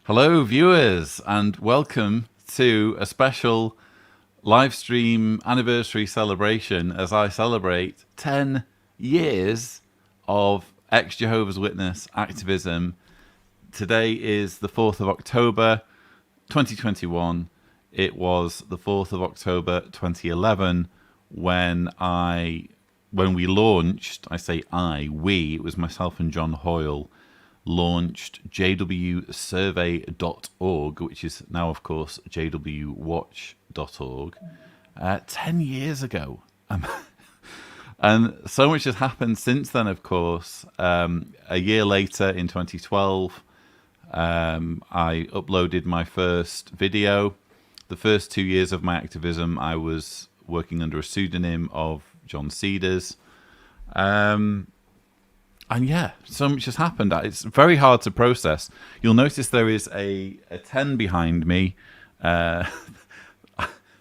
Hello, viewers, and welcome to a special live stream anniversary celebration as I celebrate 10 years of ex-Jehovah's Witness activism. Today is the 4th of October, 2021. It was the 4th of October, 2011, when we launched, it was myself and John Hoyle, launched jwsurvey.org, which is now, of course, jwwatch.org, 10 years ago. And so much has happened since then, of course. A year later, in 2012, I uploaded my first video. The first 2 years of my activism, I was working under a pseudonym of John Cedars. And yeah, so much has happened. It's very hard to process. You'll notice there is a 10 behind me. That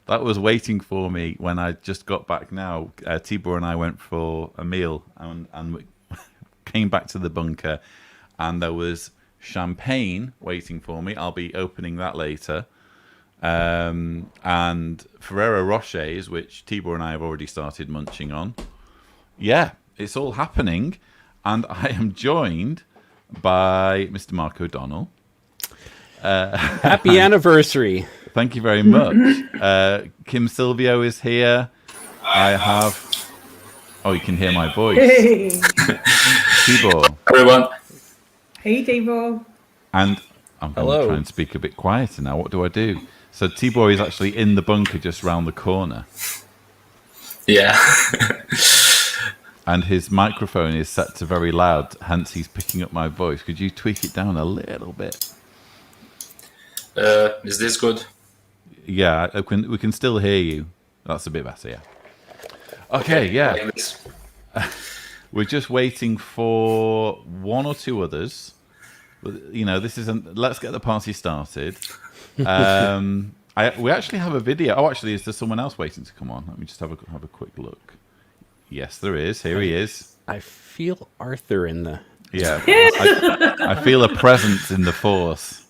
was waiting for me when I just got back now. Tibor and I went for a meal and we came back to the bunker. And there was champagne waiting for me. I'll be opening that later. And Ferrero Rochers, which Tibor and I have already started munching on. Yeah, it's all happening. And I am joined by Mr. Mark O'Donnell. Happy anniversary. Thank you very much. Kim Silvio is here. I have... Oh, you can hear my voice. Hey. Tibor. Everyone. Hey, Tibor. And I'm going to try and speak a bit quieter now. What do I do? So Tibor is actually in the bunker just round the corner. Yeah. And his microphone is set to very loud, hence he's picking up my voice. Could you tweak it down a little bit? Is this good? Yeah, we can still hear you. That's a bit better, yeah. Okay, yeah. We're just waiting for one or two others. You know, this isn't... Let's get the party started. We actually have a video. Oh, actually, is there someone else waiting to come on? Let me just have a quick look. Yes, there is. Here he is. I feel Arthur in the... Yeah. I feel a presence in the force.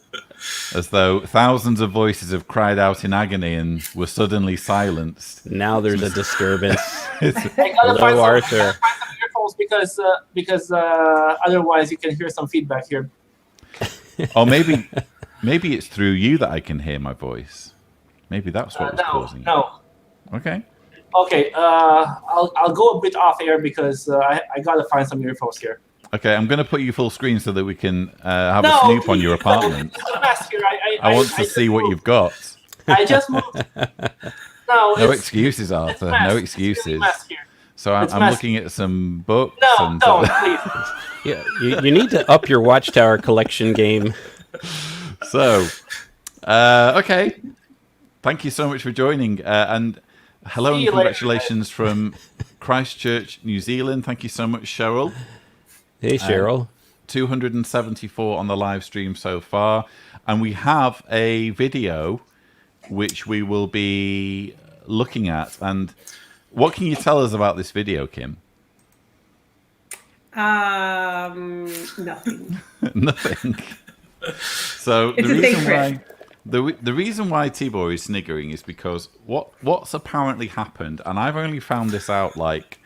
As though thousands of voices have cried out in agony and were suddenly silenced. Now there's a disturbance. Hello, Arthur. Find some earphones because otherwise you can hear some feedback here. Or maybe it's through you that I can hear my voice. Maybe that's what was causing it. No. Okay. Okay, I'll go a bit off air because I gotta find some earphones here. Okay, I'm going to put you full screen so that we can have a snoop on your apartment. It's a mess here. I want to see what you've got. I just moved. No excuses, Arthur. No excuses. Really mess here. So I'm looking at some books. No, please. Yeah, you need to up your Watchtower collection game. So, okay. Thank you so much for joining. And hello and congratulations from Christchurch, New Zealand. Thank you so much, Cheryl. Hey, Cheryl. 274 on the live stream so far. And we have a video which we will be looking at. And what can you tell us about this video, Kim? Nothing. Nothing. So the reason why Tibor is sniggering is because what's apparently happened, and I've only found this out like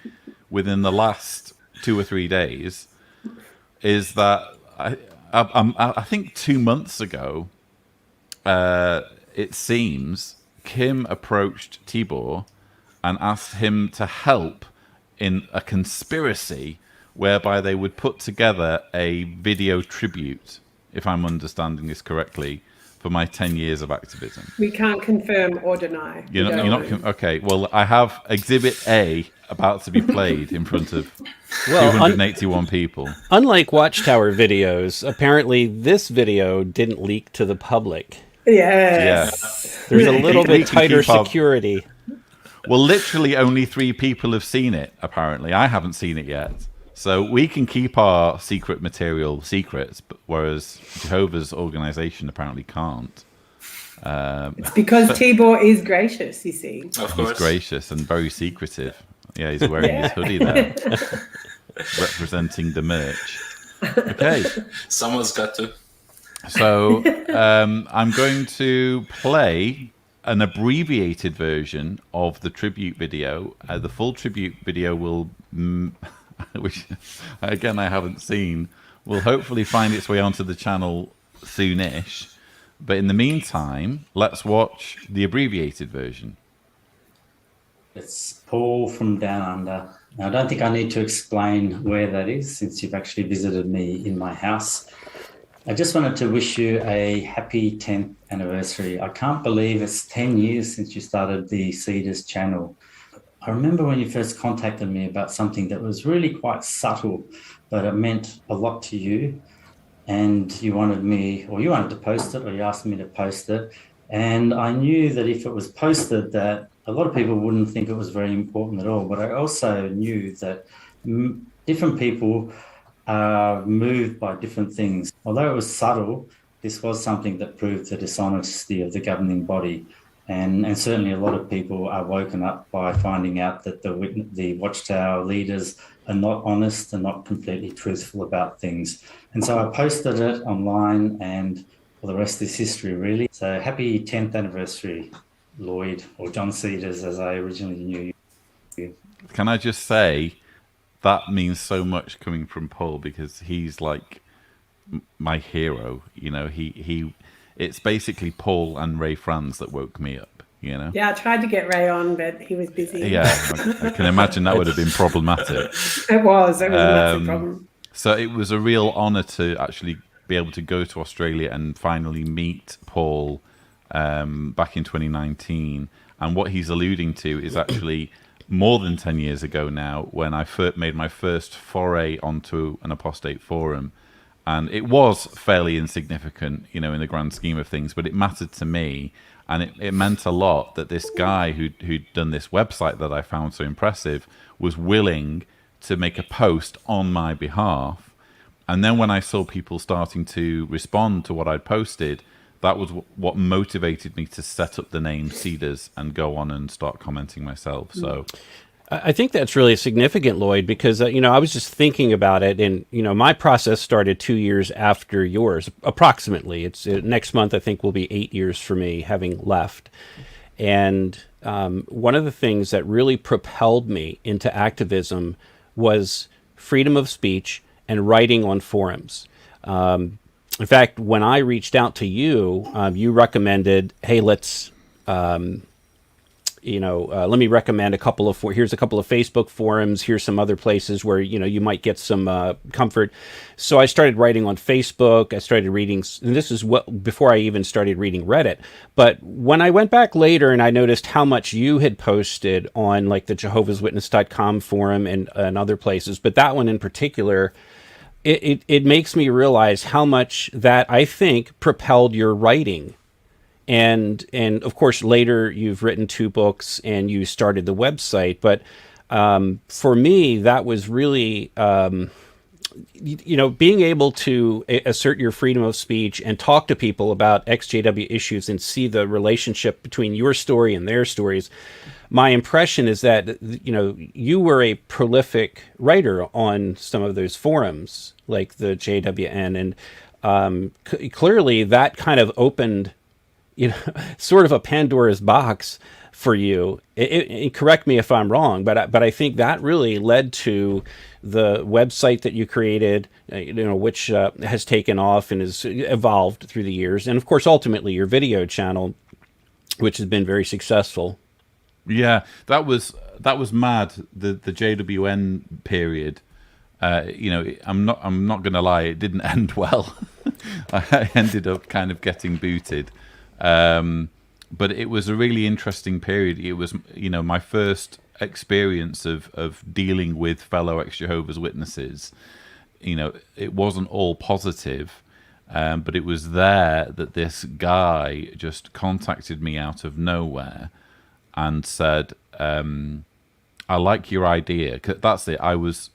within the last 2 or 3 days, is that I think 2 months ago, it seems Kim approached Tibor and asked him to help in a conspiracy whereby they would put together a video tribute, if I'm understanding this correctly, for my 10 years of activism. We can't confirm or deny. You're not okay. Well, I have Exhibit A about to be played in front of 281 people. Unlike Watchtower videos, apparently this video didn't leak to the public. Yes. There's a little bit tighter security. Well, literally only 3 people have seen it, apparently. I haven't seen it yet. So we can keep our secret material secrets, whereas Jehovah's organization apparently can't. It's because Tibor is gracious, you see. Of course. He's gracious and very secretive. Yeah, he's wearing his hoodie there, representing the merch. Okay. Someone's got to. So I'm going to play an abbreviated version of the tribute video. The full tribute video will, which again I haven't seen, will hopefully find its way onto the channel soonish. But in the meantime, let's watch the abbreviated version. It's Paul from Down Under. Now, I don't think I need to explain where that is since you've actually visited me in my house. I just wanted to wish you a happy 10th anniversary. I can't believe it's 10 years since you started the Cedars channel. I remember when you first contacted me about something that was really quite subtle, but it meant a lot to you. And you wanted me, or you wanted to post it, or you asked me to post it. And I knew that if it was posted, that a lot of people wouldn't think it was very important at all. But I also knew that different people are moved by different things. Although it was subtle, this was something that proved the dishonesty of the governing body. And certainly a lot of people are woken up by finding out that the Watchtower leaders are not honest and not completely truthful about things. And so I posted it online, and well, the rest is history, really. So happy 10th anniversary, Lloyd, or John Cedars, as I originally knew you. Can I just say that means so much coming from Paul, because he's like my hero. You know, it's basically Paul and Ray Franz that woke me up, you know? Yeah, I tried to get Ray on, but he was busy. Yeah, I can imagine that would have been problematic. It was a massive problem. So it was a real honour to actually be able to go to Australia and finally meet Paul back in 2019. And what he's alluding to is actually more than 10 years ago now, when I made my first foray onto an apostate forum. And it was fairly insignificant, you know, in the grand scheme of things, but it mattered to me. And it meant a lot that this guy who'd done this website that I found so impressive was willing to make a post on my behalf. And then when I saw people starting to respond to what I'd posted, that was what motivated me to set up the name Cedars and go on and start commenting myself. So I think that's really significant, Lloyd, because, you know, I was just thinking about it, and, you know, my process started 2 years after yours, approximately. It's next month, I think, will be 8 years for me having left. And one of the things that really propelled me into activism was freedom of speech and writing on forums. In fact, when I reached out to you, you recommended, hey, let's... let me recommend here's a couple of Facebook forums, here's some other places where, you know, you might get some comfort. So I started writing on Facebook, I started reading, and this is before I even started reading Reddit. But when I went back later and I noticed how much you had posted on like the Jehovah'sWitness.com forum and other places, but that one in particular, it makes me realize how much that I think propelled your writing. And of course, later you've written 2 books and you started the website. But for me, that was really, being able to assert your freedom of speech and talk to people about XJW issues and see the relationship between your story and their stories. My impression is that, you know, you were a prolific writer on some of those forums, like the JWN. And clearly that kind of opened, you know, sort of a Pandora's box for you. Correct me if I'm wrong, but I think that really led to the website that you created, which has taken off and has evolved through the years, and of course, ultimately, your video channel, which has been very successful. Yeah, that was mad. The JWN period. I'm not going to lie, it didn't end well. I ended up kind of getting booted. But it was a really interesting period. It was, my first experience of dealing with fellow ex-Jehovah's Witnesses. It wasn't all positive, but it was there that this guy just contacted me out of nowhere and said, I like your idea. That's it. I was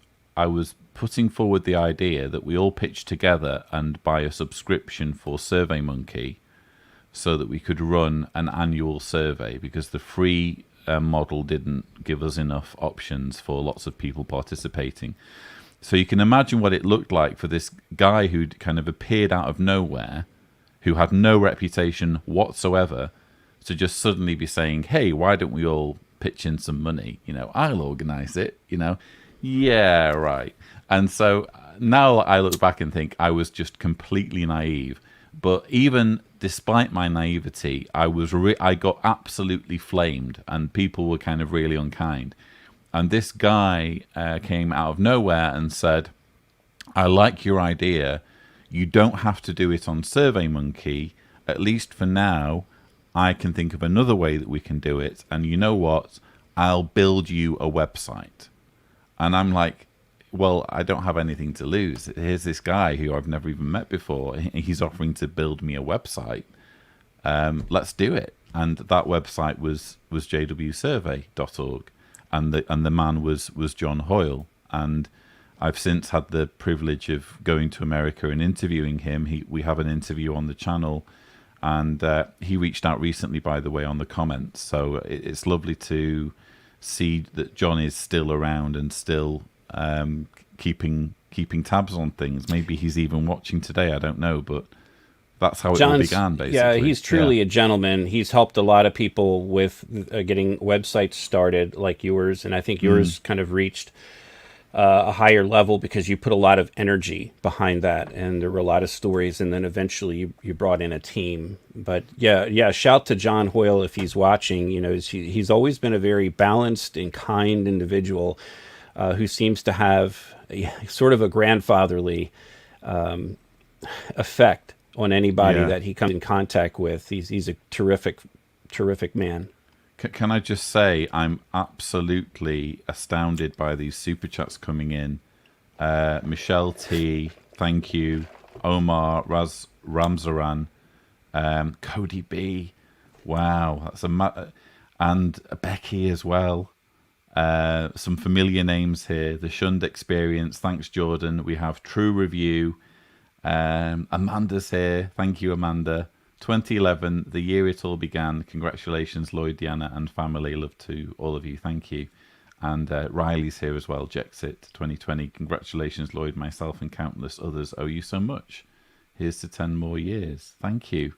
putting forward the idea that we all pitch together and buy a subscription for SurveyMonkey, so that we could run an annual survey, because the free model didn't give us enough options for lots of people participating. So you can imagine what it looked like for this guy who'd kind of appeared out of nowhere who had no reputation whatsoever to just suddenly be saying, hey, why don't we all pitch in some money? I'll organize it, Yeah, right. And so now I look back and think I was just completely naive. But even despite my naivety, I got absolutely flamed, and people were kind of really unkind. And this guy came out of nowhere and said, I like your idea. You don't have to do it on SurveyMonkey. At least for now, I can think of another way that we can do it. And you know what? I'll build you a website. And I'm like, well, I don't have anything to lose. Here's this guy who I've never even met before. He's offering to build me a website. Let's do it. And that website was jwsurvey.org. And the man was John Hoyle. And I've since had the privilege of going to America and interviewing him. We have an interview on the channel. And he reached out recently, by the way, on the comments. So it's lovely to see that John is still around and still keeping tabs on things. Maybe he's even watching today. I don't know, but that's how it all began, basically. Yeah, he's truly a gentleman. He's helped a lot of people with getting websites started like yours, and I think yours kind of reached a higher level because you put a lot of energy behind that, and there were a lot of stories, and then eventually you brought in a team. But yeah, shout to John Hoyle if he's watching. He's always been a very balanced and kind individual who seems to have sort of a grandfatherly effect on anybody that he comes in contact with. He's a terrific man. Can I just say I'm absolutely astounded by these super chats coming in. Michelle T, thank you. Omar Ramzaran, Cody B, wow, that's and Becky as well. Some familiar names here. The Shunned Experience, thanks Jordan. We have True Review. Amanda's here, thank you Amanda. 2011, the year it all began. Congratulations, Lloyd, Diana, and family. Love to all of you. Thank you. And Riley's here as well. Jexit 2020. Congratulations, Lloyd, myself, and countless others owe you so much. Here's to 10 more years. Thank you.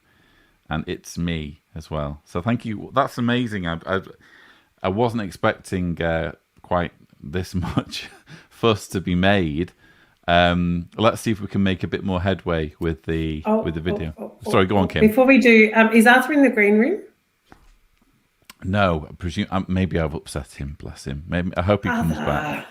And it's me as well. So thank you. That's amazing. I wasn't expecting quite this much fuss to be made. Let's see if we can make a bit more headway with the video. Sorry, go on, Kim. Before we do, is Arthur in the green room? No, I presume maybe I've upset him. Bless him. Maybe I hope he comes back.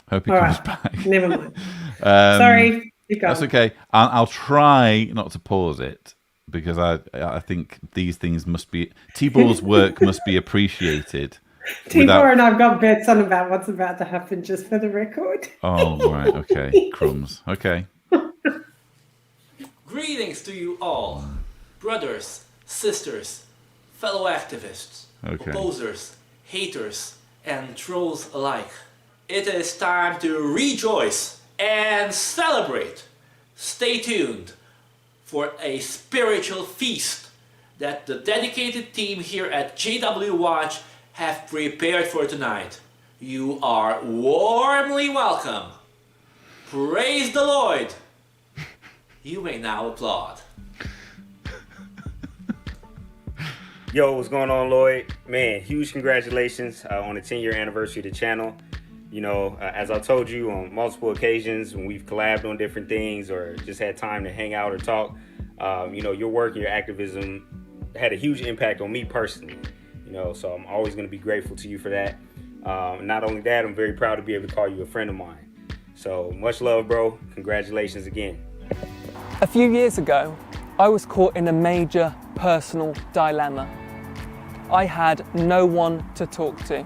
Back. Never mind. Sorry, keep going. That's okay. I'll try not to pause it because I think these things must be Tibor's work must be appreciated. Tibor and I've got bets on about what's about to happen, just for the record. Oh, right. Okay. Crumbs. Okay. Greetings to you all, brothers, sisters, fellow activists, opposers, haters, and trolls alike. It is time to rejoice and celebrate. Stay tuned for a spiritual feast that the dedicated team here at JW Watch have prepared for tonight. You are warmly welcome. Praise the Lord. You may now applaud. Yo, what's going on, Lloyd? Man, huge congratulations on the 10-year anniversary of the channel. As I told you on multiple occasions when we've collabed on different things or just had time to hang out or talk, your work and your activism had a huge impact on me personally. So I'm always going to be grateful to you for that. Not only that, I'm very proud to be able to call you a friend of mine. So much love, bro. Congratulations again. A few years ago, I was caught in a major personal dilemma. I had no one to talk to.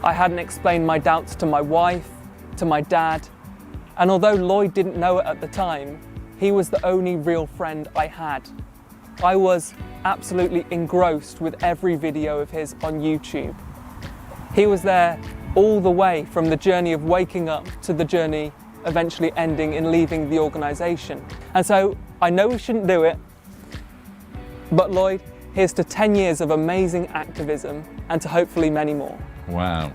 I hadn't explained my doubts to my wife, to my dad, and although Lloyd didn't know it at the time, he was the only real friend I had. I was absolutely engrossed with every video of his on YouTube. He was there all the way from the journey of waking up to the journey eventually ending in leaving the organisation. And so I know we shouldn't do it, but Lloyd, here's to 10 years of amazing activism and to hopefully many more. Wow.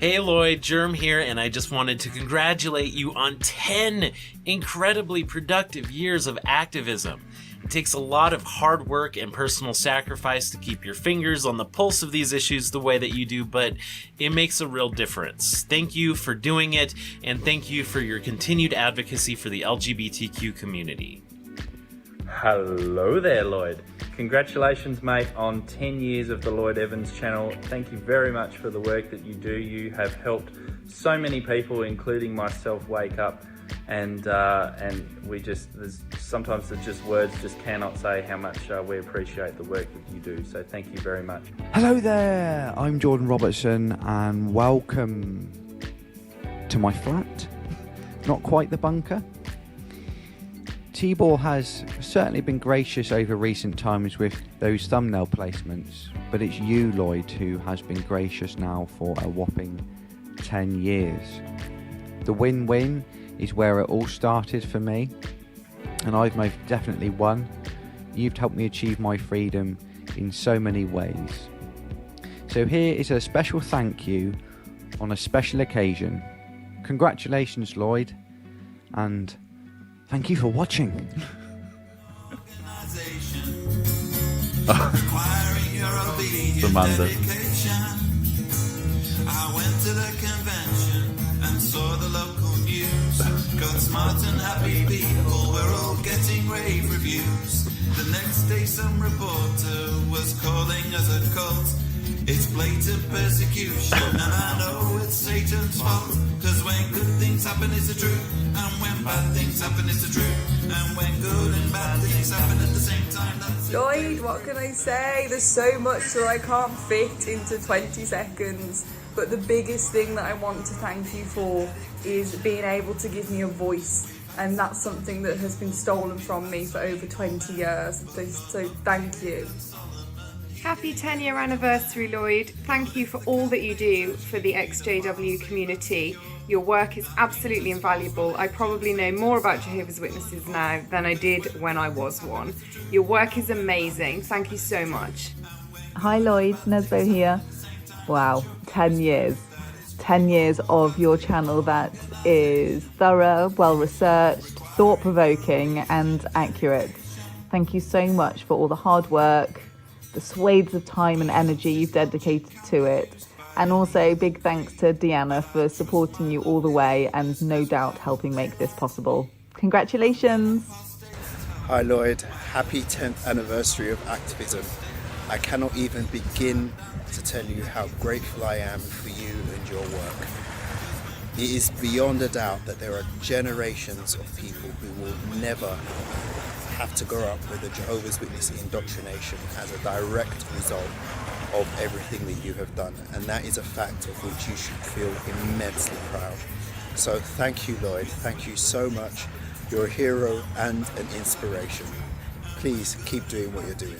Hey Lloyd, Germ here, and I just wanted to congratulate you on 10 incredibly productive years of activism. It takes a lot of hard work and personal sacrifice to keep your fingers on the pulse of these issues the way that you do, but it makes a real difference. Thank you for doing it, and thank you for your continued advocacy for the LGBTQ community. Hello there, Lloyd. Congratulations, mate, on 10 years of the Lloyd Evans channel. Thank you very much for the work that you do. You have helped so many people, including myself, wake up. And sometimes there's just words just cannot say how much we appreciate the work that you do. So thank you very much. Hello there, I'm Jordan Robertson, and welcome to my flat. Not quite the bunker. T-Ball has certainly been gracious over recent times with those thumbnail placements, but it's you, Lloyd, who has been gracious now for a whopping 10 years. The win-win is where it all started for me, and I've most definitely won. You've helped me achieve my freedom in so many ways. So here is a special thank you on a special occasion. Congratulations, Lloyd, and thank you for watching. Amanda. I went to the convention and saw the local news. Got smart and happy people, we're all getting rave reviews. The next day some reporter was calling us a cult. It's blatant persecution and I know it's Satan's fault. Cause when good things happen it's the truth, and when bad things happen it's the truth, and when good and bad things happen at the same time, that's Lloyd, what can I say? There's so much that I can't fit into 20 seconds. But the biggest thing that I want to thank you for is being able to give me a voice. And that's something that has been stolen from me for over 20 years. So thank you. Happy 10-year anniversary, Lloyd. Thank you for all that you do for the XJW community. Your work is absolutely invaluable. I probably know more about Jehovah's Witnesses now than I did when I was one. Your work is amazing. Thank you so much. Hi Lloyd, Nesbo here. Wow, 10 years. 10 years of your channel that is thorough, well-researched, thought-provoking and accurate. Thank you so much for all the hard work, the swathes of time and energy you've dedicated to it. And also big thanks to Deanna for supporting you all the way and no doubt helping make this possible. Congratulations. Hi Lloyd, happy 10th anniversary of Activism. I cannot even begin to tell you how grateful I am for you and your work. It is beyond a doubt that there are generations of people who will never have to grow up with a Jehovah's Witness indoctrination as a direct result of everything that you have done, and that is a fact of which you should feel immensely proud. So thank you, Lloyd, thank you so much. You're a hero and an inspiration. Please keep doing what you're doing.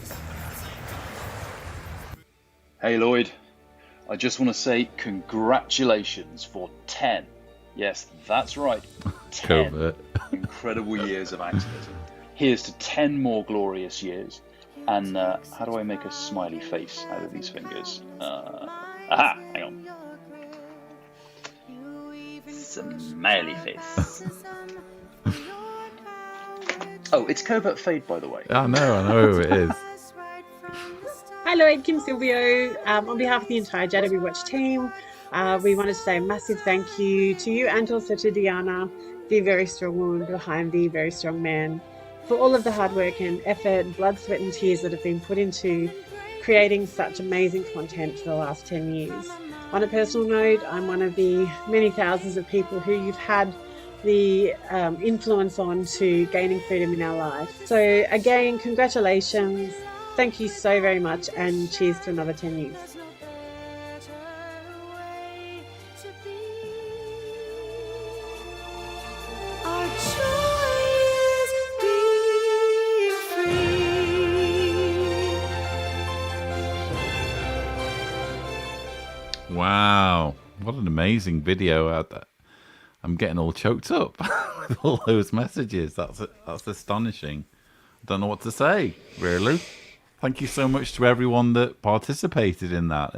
Hey Lloyd, I just want to say congratulations for 10. Yes, that's right, 10 incredible years of activism. Here's to 10 more glorious years. And how do I make a smiley face out of these fingers? Aha, hang on. Smiley face. Oh, it's Covert Fade, by the way. I know who it is. Hi Lloyd, Kim Silvio. On behalf of the entire JW Watch team, we wanted to say a massive thank you to you and also to Deanna, the very strong woman behind the very strong man, for all of the hard work and effort, blood, sweat and tears that have been put into creating such amazing content for the last 10 years. On a personal note, I'm one of the many thousands of people who you've had the influence on to gaining freedom in our life. So again, congratulations. Thank you so very much and cheers to another 10 years. Wow, what an amazing video. I'm getting all choked up with all those messages. That's astonishing. I don't know what to say, really. Thank you so much to everyone that participated in that.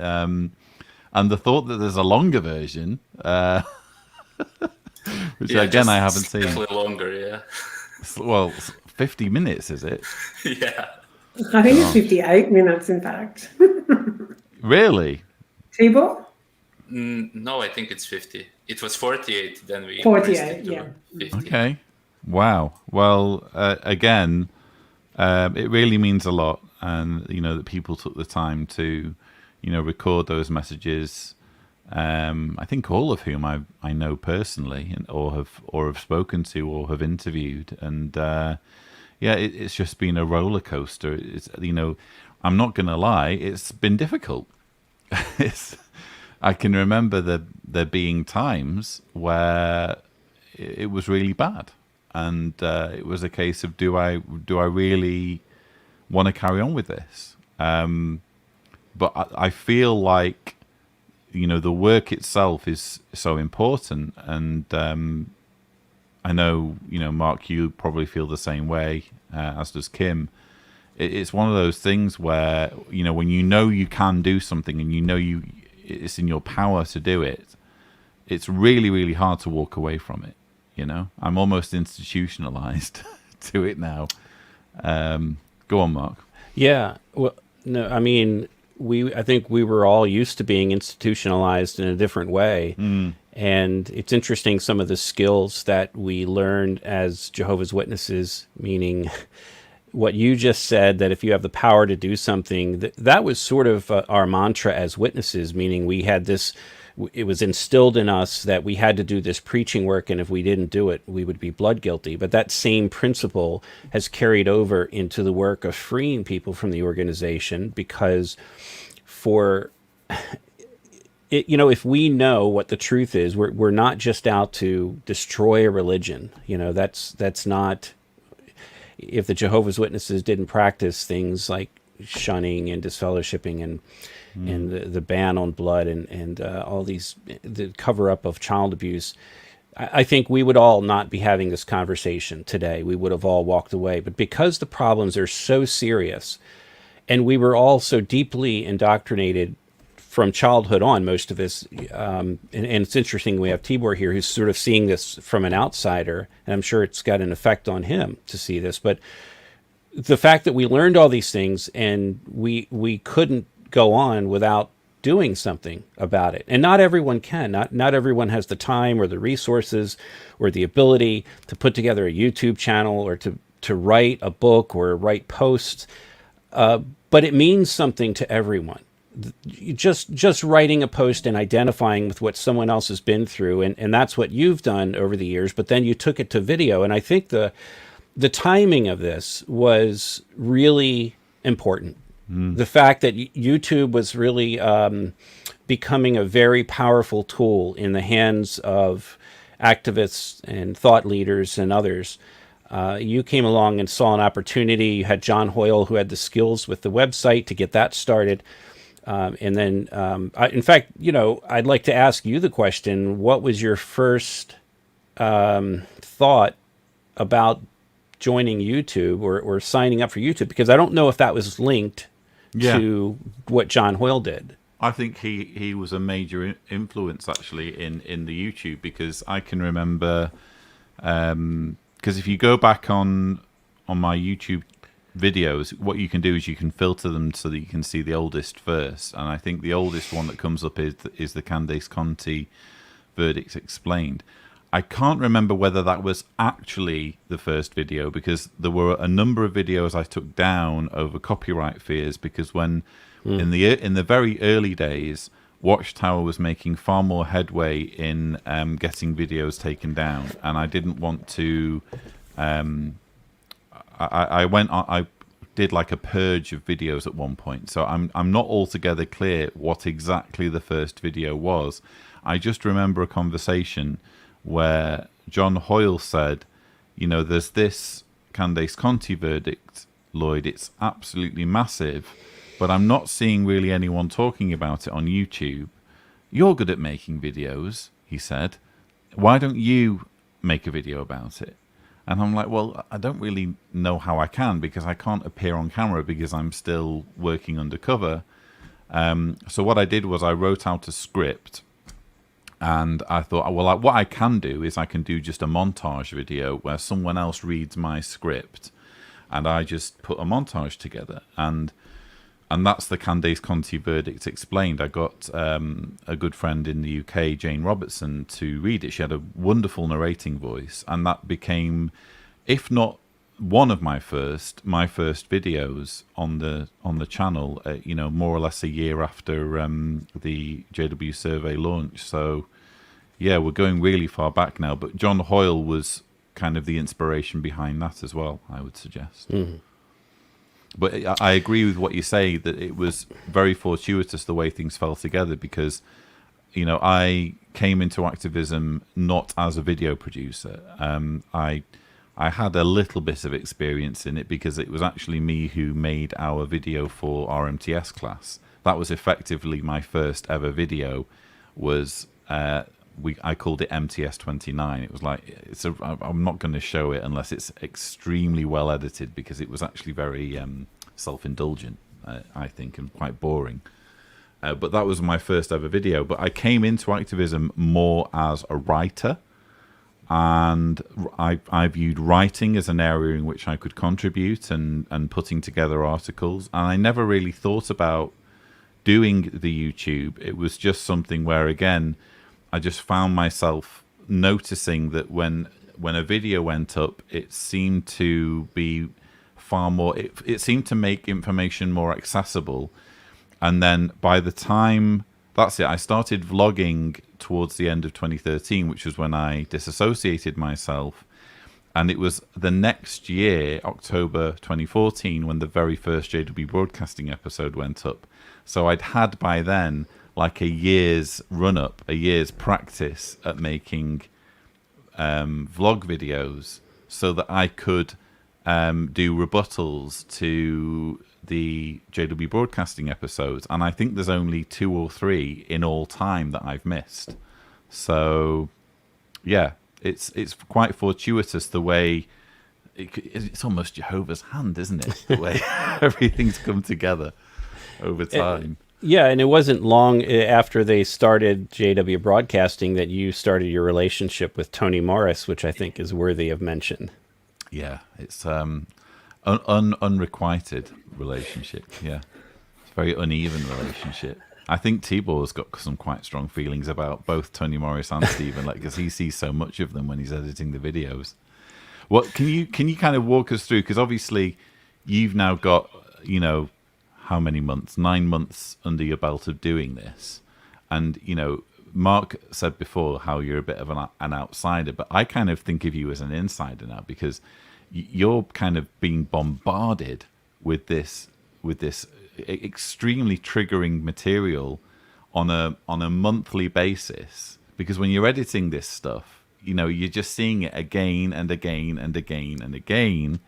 And the thought that there's a longer version, which Yeah, again just I haven't seen. definitely longer, yeah. Well, 50 minutes, is it? Yeah. I think it's 58 minutes, in fact. Really? Tibor? No, I think it's 50. It was 48, then we 48, increased it to 50. Okay. Wow. Well, again, it really means a lot, and that people took the time to, record those messages. I think all of whom I know personally, or have spoken to, or have interviewed, and it's just been a roller coaster. It's I'm not going to lie, it's been difficult. I can remember there being times where it was really bad, and it was a case of do I really want to carry on with this? But I feel like the work itself is so important, and I know Mark, you probably feel the same way, as does Kim. It's one of those things where when you can do something and it's in your power to do it, it's really, really hard to walk away from it. I'm almost institutionalized to it now. Go on, Mark. Yeah. Well, no, I mean, I think we were all used to being institutionalized in a different way. And it's interesting, some of the skills that we learned as Jehovah's Witnesses, meaning what you just said, that if you have the power to do something, that was sort of our mantra as witnesses, meaning we had this, it was instilled in us that we had to do this preaching work, and if we didn't do it, we would be blood guilty. But that same principle has carried over into the work of freeing people from the organization, because if we know what the truth is, we're not just out to destroy a religion. That's not. If the Jehovah's Witnesses didn't practice things like shunning and disfellowshipping and the ban on blood and all these, the cover up of child abuse, I think we would all not be having this conversation today. We would have all walked away. But because the problems are so serious, and we were all so deeply indoctrinated from childhood on, most of us, and it's interesting, we have Tibor here who's sort of seeing this from an outsider, and I'm sure it's got an effect on him to see this, but the fact that we learned all these things and we couldn't go on without doing something about it. And not everyone can. Not everyone has the time or the resources or the ability to put together a YouTube channel or to write a book or write posts, but it means something to everyone. Just writing a post and identifying with what someone else has been through, and that's what you've done over the years, but then you took it to video, and I think the timing of this was really important. The fact that YouTube was really becoming a very powerful tool in the hands of activists and thought leaders and others. You came along and saw an opportunity. You had John Hoyle, who had the skills with the website to get that started. And then, in fact, I'd like to ask you the question, what was your first thought about joining YouTube or signing up for YouTube? Because I don't know if that was linked to what John Hoyle did. I think he was a major influence, actually, in the YouTube, because I can remember, because if you go back on my YouTube videos, what you can do is you can filter them so that you can see the oldest first, and I think the oldest one that comes up is the Candace Conti Verdict Explained. I can't remember whether that was actually the first video, because there were a number of videos I took down over copyright fears, because when in the very early days, Watchtower was making far more headway in getting videos taken down, and I didn't want to I did like a purge of videos at one point, so I'm not altogether clear what exactly the first video was. I just remember a conversation where John Hoyle said, there's this Candace Conti verdict, Lloyd, it's absolutely massive, but I'm not seeing really anyone talking about it on YouTube. You're good at making videos, he said. Why don't you make a video about it? And I'm like, well, I don't really know how I can, because I can't appear on camera because I'm still working undercover. So what I did was I wrote out a script, and I thought, well, what I can do is I can do just a montage video where someone else reads my script, and I just put a montage together, and that's the Candace Conti verdict explained. I got a good friend in the UK, Jane Robertson, to read it. She had a wonderful narrating voice, and that became, if not one of my first videos on the channel. More or less a year after the JW survey launch. So yeah, we're going really far back now. But John Hoyle was kind of the inspiration behind that as well, I would suggest. Mm-hmm. But I agree with what you say, that it was very fortuitous the way things fell together, because, I came into activism not as a video producer. I had a little bit of experience in it because it was actually me who made our video for our MTS class. That was effectively my first ever video. I called it MTS 29. It was like, I'm not going to show it unless it's extremely well edited, because it was actually very self-indulgent, I think, and quite boring. But that was my first ever video. But I came into activism more as a writer, and I viewed writing as an area in which I could contribute and putting together articles. And I never really thought about doing the YouTube. It was just something where, again, I just found myself noticing that when a video went up, it seemed to be far more, it seemed to make information more accessible. And then by the time, that's it, I started vlogging towards the end of 2013, which was when I disassociated myself. And it was the next year, October 2014, when the very first JW Broadcasting episode went up. So I'd had by then like a year's run-up, a year's practice at making vlog videos, so that I could do rebuttals to the JW Broadcasting episodes. And I think there's only 2 or 3 in all time that I've missed. So yeah, it's quite fortuitous the way it's almost Jehovah's hand, isn't it? The way everything's come together over time. Yeah, and it wasn't long after they started JW Broadcasting that you started your relationship with Tony Morris, which I think is worthy of mention. Yeah, it's unrequited relationship. Yeah, it's a very uneven relationship. I think Tibor's got some quite strong feelings about both Tony Morris and Stephen, because he sees so much of them when he's editing the videos. What can you kind of walk us through? Because obviously you've now got, how many months? 9 months under your belt of doing this, and Mark said before how you're a bit of an outsider, but I kind of think of you as an insider now, because you're kind of being bombarded with this extremely triggering material on a monthly basis, because when you're editing this stuff, you're just seeing it again and again and again and again.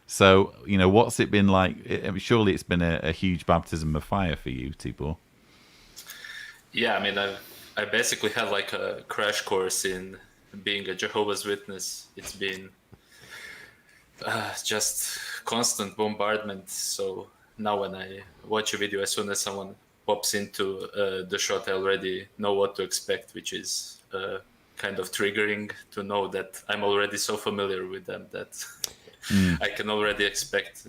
So, what's it been like? Surely it's been a huge baptism of fire for you, Tibor. Yeah, I mean, I basically had like a crash course in being a Jehovah's Witness. It's been just constant bombardment. So now when I watch a video, as soon as someone pops into the shot, I already know what to expect, which is kind of triggering to know that I'm already so familiar with them that I can already expect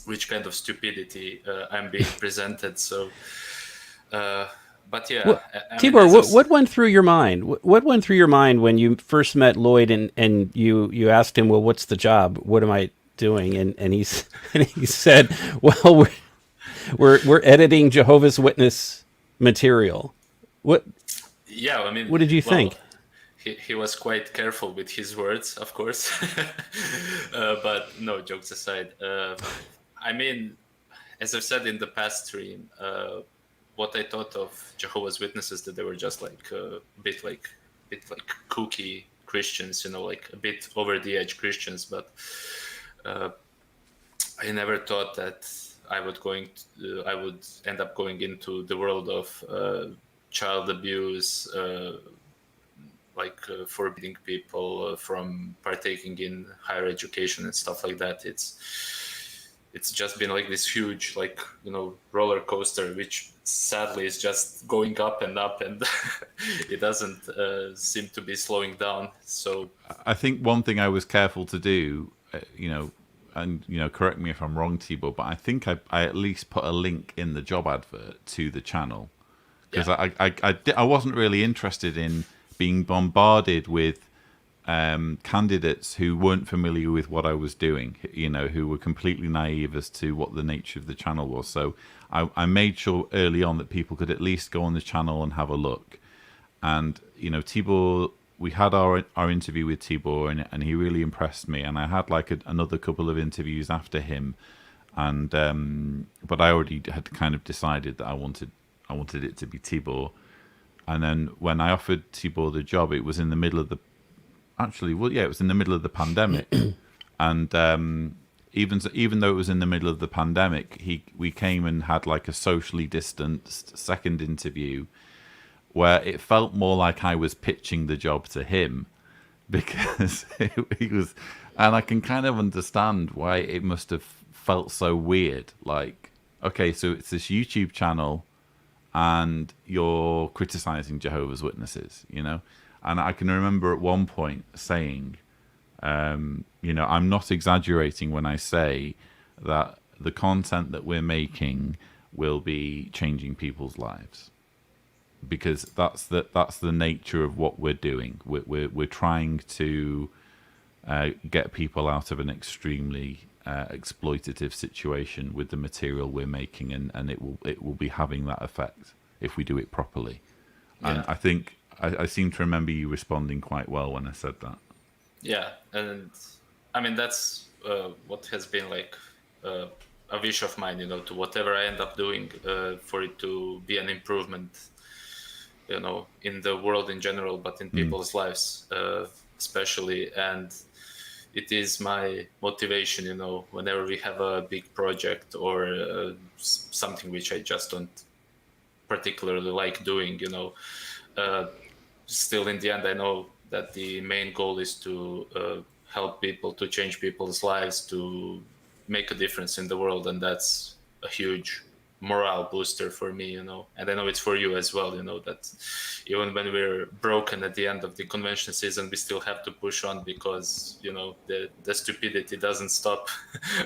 which kind of stupidity I'm being presented. So, but yeah. Tibor, what went through your mind? What went through your mind when you first met Lloyd and you asked him, well, what's the job? What am I doing? And he said, well, we're editing Jehovah's Witness material. What? Yeah, I mean, what did you think? He was quite careful with his words, of course. But no, jokes aside. I mean, as I've said in the past stream, what I thought of Jehovah's Witnesses, that they were just like a bit like kooky Christians, like a bit over the edge Christians. But I never thought that I would end up going into the world of child abuse, forbidding people from partaking in higher education and stuff like that. it's just been like this huge, like, roller coaster, which sadly is just going up, and it doesn't seem to be slowing down. So I think one thing I was careful to do, and correct me if I'm wrong, Tibor, but I think I at least put a link in the job advert to the channel, because I wasn't really interested in being bombarded with candidates who weren't familiar with what I was doing, who were completely naive as to what the nature of the channel was. So I made sure early on that people could at least go on the channel and have a look. And, Tibor, we had our interview with Tibor, and he really impressed me. And I had like another couple of interviews after him. And but I already had kind of decided that I wanted it to be Tibor. And then when I offered Tibor the job, it was in the middle of the it was in the middle of the pandemic, and even though it was in the middle of the pandemic, we came and had like a socially distanced second interview, where it felt more like I was pitching the job to him, because he was, and I can kind of understand why it must have felt so weird. Like, okay, so it's this YouTube channel, and you're criticizing Jehovah's Witnesses, And I can remember at one point saying, I'm not exaggerating when I say that the content that we're making will be changing people's lives, because that's the nature of what we're doing. We're trying to get people out of an extremely exploitative situation with the material we're making, and it will be having that effect if we do it properly. Yeah. And I think I seem to remember you responding quite well when I said that. Yeah, and I mean that's what has been like a wish of mine, to whatever I end up doing, for it to be an improvement, in the world in general, but in people's lives especially. And it is my motivation, whenever we have a big project or something which I just don't particularly like doing, still in the end, I know that the main goal is to help people, to change people's lives, to make a difference in the world. And that's a huge morale booster for me, and I know it's for you as well, that even when we're broken at the end of the convention season, we still have to push on, because, the stupidity doesn't stop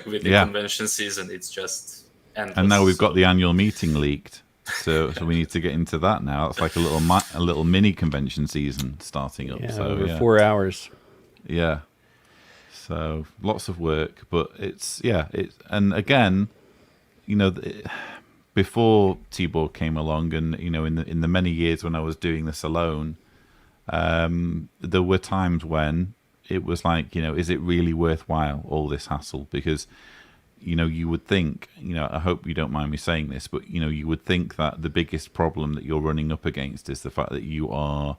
with the convention season. It's just endless. And now we've got the annual meeting leaked. So we need to get into that now. It's like a little mini convention season starting up. So over 4 hours. Yeah. So lots of work, but and again, before Tibor came along, and in the many years when I was doing this alone, there were times when it was like, is it really worthwhile, all this hassle? Because you would think, I hope you don't mind me saying this, but, you would think that the biggest problem that you're running up against is the fact that you are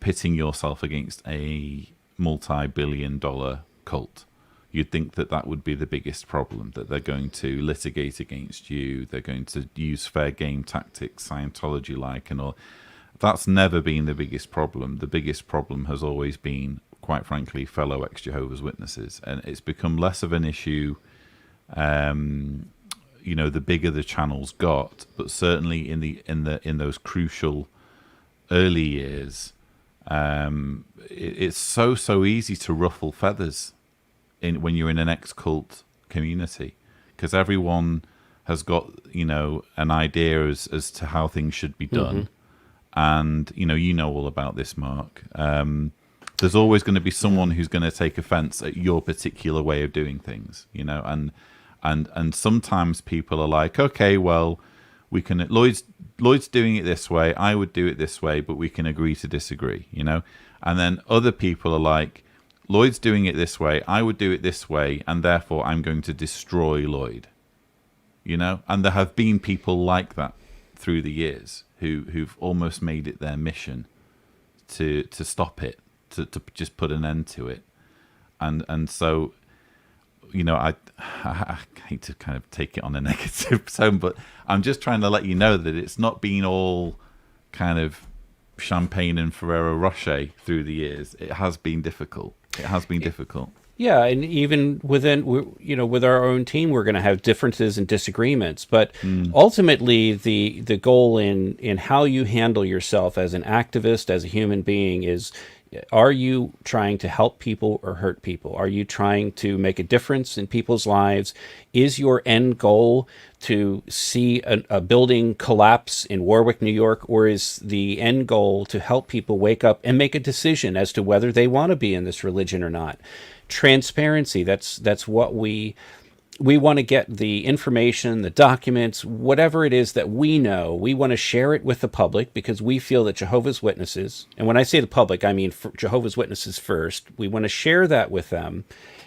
pitting yourself against a multi-billion-dollar cult. You'd think that would be the biggest problem, that they're going to litigate against you, they're going to use fair game tactics, Scientology-like, and all. That's never been the biggest problem. The biggest problem has always been, quite frankly, fellow ex-Jehovah's Witnesses, and it's become less of an issue the bigger the channels got, but certainly in those crucial early years, it's so easy to ruffle feathers when you're in an ex-cult community, because everyone has got an idea as to how things should be done, and you know all about this, Mark. There's always going to be someone who's going to take offense at your particular way of doing things, and sometimes people are like, okay, well, we can, Lloyd's doing it this way, I would do it this way, but we can agree to disagree, and then other people are like, Lloyd's doing it this way, I would do it this way, and therefore I'm going to destroy Lloyd, and there have been people like that through the years who've almost made it their mission to stop it, to just put an end to it, and so I hate to kind of take it on a negative tone, but I'm just trying to let you know that it's not been all kind of champagne and Ferrero Rocher through the years. It has been difficult. It has been difficult. Yeah, and even within, you know, with our own team, we're going to have differences and disagreements. But ultimately, the goal in how you handle yourself as an activist, as a human being, is: are you trying to help people or hurt people? Are you trying to make a difference in people's lives? Is your end goal to see a building collapse in Warwick, New York, or is the end goal to help people wake up and make a decision as to whether they want to be in this religion or not? Transparency, that's what we want to get: the information, the documents, whatever it is that we know. We want to share it with the public because we feel that Jehovah's Witnesses, and when I say the public, I mean Jehovah's Witnesses first, we want to share that with them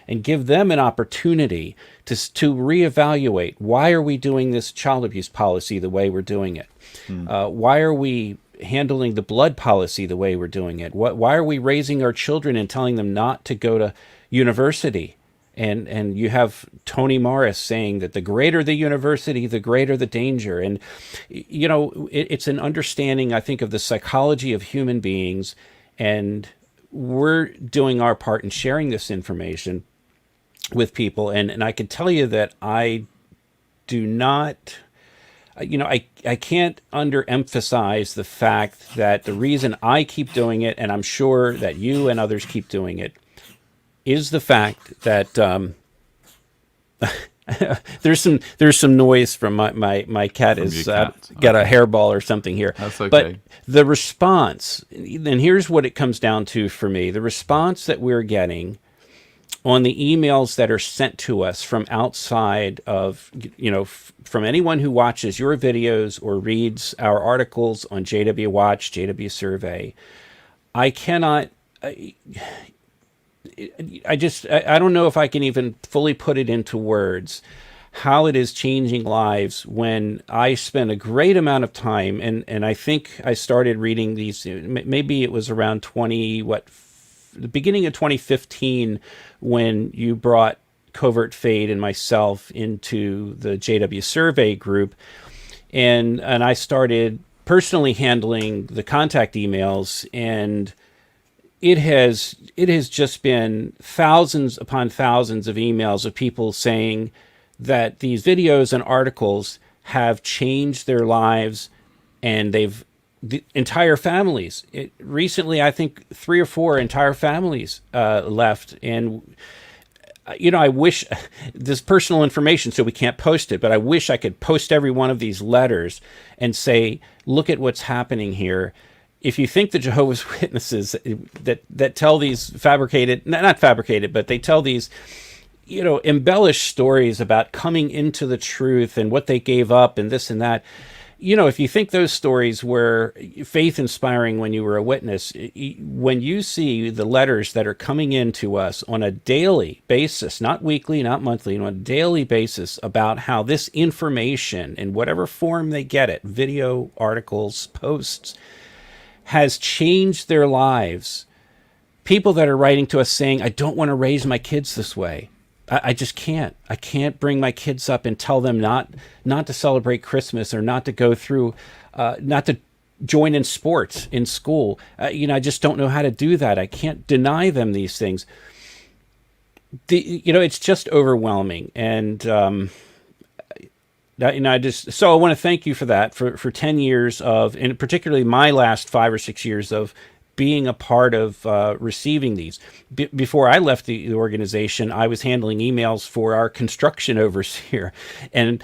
and give them an opportunity to reevaluate, why are we doing this child abuse policy the way we're doing it? Why are we handling the blood policy the way we're doing it? Why are we raising our children and telling them not to go to university? And you have Toni Morris saying that the greater the university, the greater the danger. And, you know, it's an understanding, I think, of the psychology of human beings. And we're doing our part in sharing this information with people. And I can tell you that I do not, you know, I can't underemphasize the fact that the reason I keep doing it, and I'm sure that you and others keep doing it, is the fact that there's some noise from my cat is got a hairball or something here. That's okay. But the response, and here's what it comes down to for me: the response that we're getting on the emails that are sent to us from outside of, you know, from anyone who watches your videos or reads our articles on JW Watch, JW Survey. I cannot. I don't know if I can even fully put it into words how it is changing lives when I spend a great amount of time, and I think I started reading these, maybe it was around the beginning of 2015 when you brought Covert Fade and myself into the JW Survey group, and I started personally handling the contact emails, and it has just been thousands upon thousands of emails of people saying that these videos and articles have changed their lives, and the entire families. Recently, I think 3 or 4 entire families left, and you know, I wish this personal information, so we can't post it, but I wish I could post every one of these letters and say, look at what's happening here. If you think the Jehovah's Witnesses that tell these not fabricated, but they tell these, you know, embellished stories about coming into the truth and what they gave up and this and that, you know, if you think those stories were faith-inspiring when you were a witness, when you see the letters that are coming in to us on a daily basis, not weekly, not monthly, on a daily basis about how this information, in whatever form they get it, video, articles, posts, has changed their lives. People that are writing to us saying, I don't want to raise my kids this way. I just can't. I can't bring my kids up and tell them not to celebrate Christmas or not to go through, not to join in sports in school. You know, I just don't know how to do that. I can't deny them these things. You know, it's just overwhelming. And, you know, so I want to thank you for that, for 10 years of, and particularly my last 5 or 6 years of being a part of receiving these. Before I left the organization, I was handling emails for our construction overseer and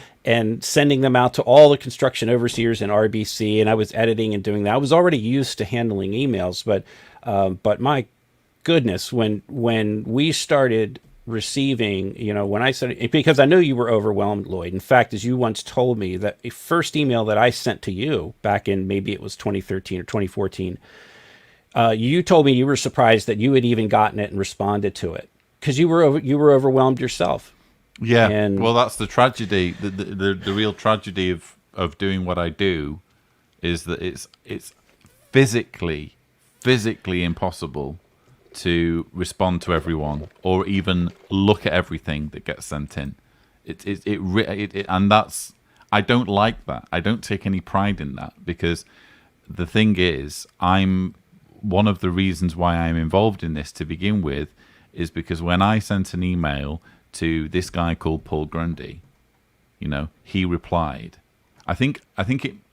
sending them out to all the construction overseers in RBC, and I was editing and doing that. I was already used to handling emails, but my goodness, when we started receiving, you know, when I started, because I know you were overwhelmed, Lloyd. In fact, as you once told me, that a first email that I sent to you back in, maybe it was 2013 or 2014, you told me you were surprised that you had even gotten it and responded to it because you were overwhelmed yourself. Yeah, and well, that's the tragedy. The real tragedy of doing what I do is that it's physically impossible to respond to everyone or even look at everything that gets sent in. And that's, I don't like that. I don't take any pride in that, because the thing is, one of the reasons why I'm involved in this to begin with is because when I sent an email to this guy called Paul Grundy, he replied. I think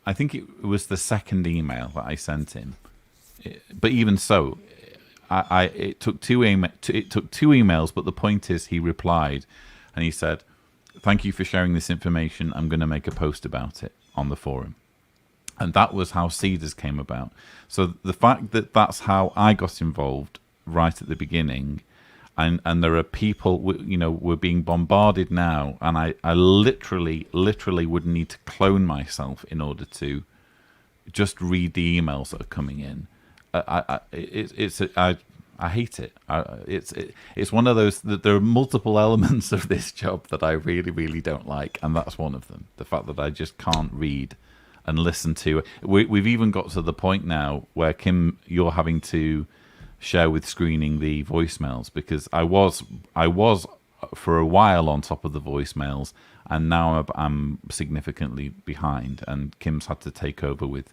it was the second email that I sent him. But even so, it took two emails. But the point is, he replied, and he said, "Thank you for sharing this information. I'm going to make a post about it on the forum." And that was how Cedars came about. So the fact that that's how I got involved right at the beginning, and there are people, we're being bombarded now, and I literally would need to clone myself in order to just read the emails that are coming in. I hate it. It's one of those that there are multiple elements of this job that I really don't like, and that's one of them. The fact that I just can't read and listen to. We've even got to the point now where, Kim, you're having to share with Screening the voicemails, because I was for a while on top of the voicemails, and now I'm significantly behind, and Kim's had to take over with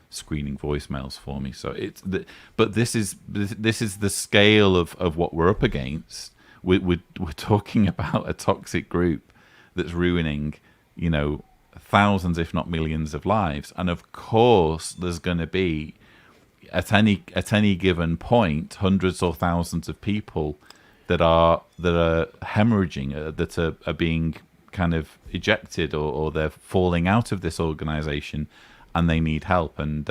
Screening voicemails for me. So but this is the scale of what we're up against. We're talking about a toxic group that's ruining, thousands, if not millions, of lives. And of course, there's going to be at any given point hundreds or thousands of people that are hemorrhaging, that are being kind of ejected, or they're falling out of this organization, and they need help. And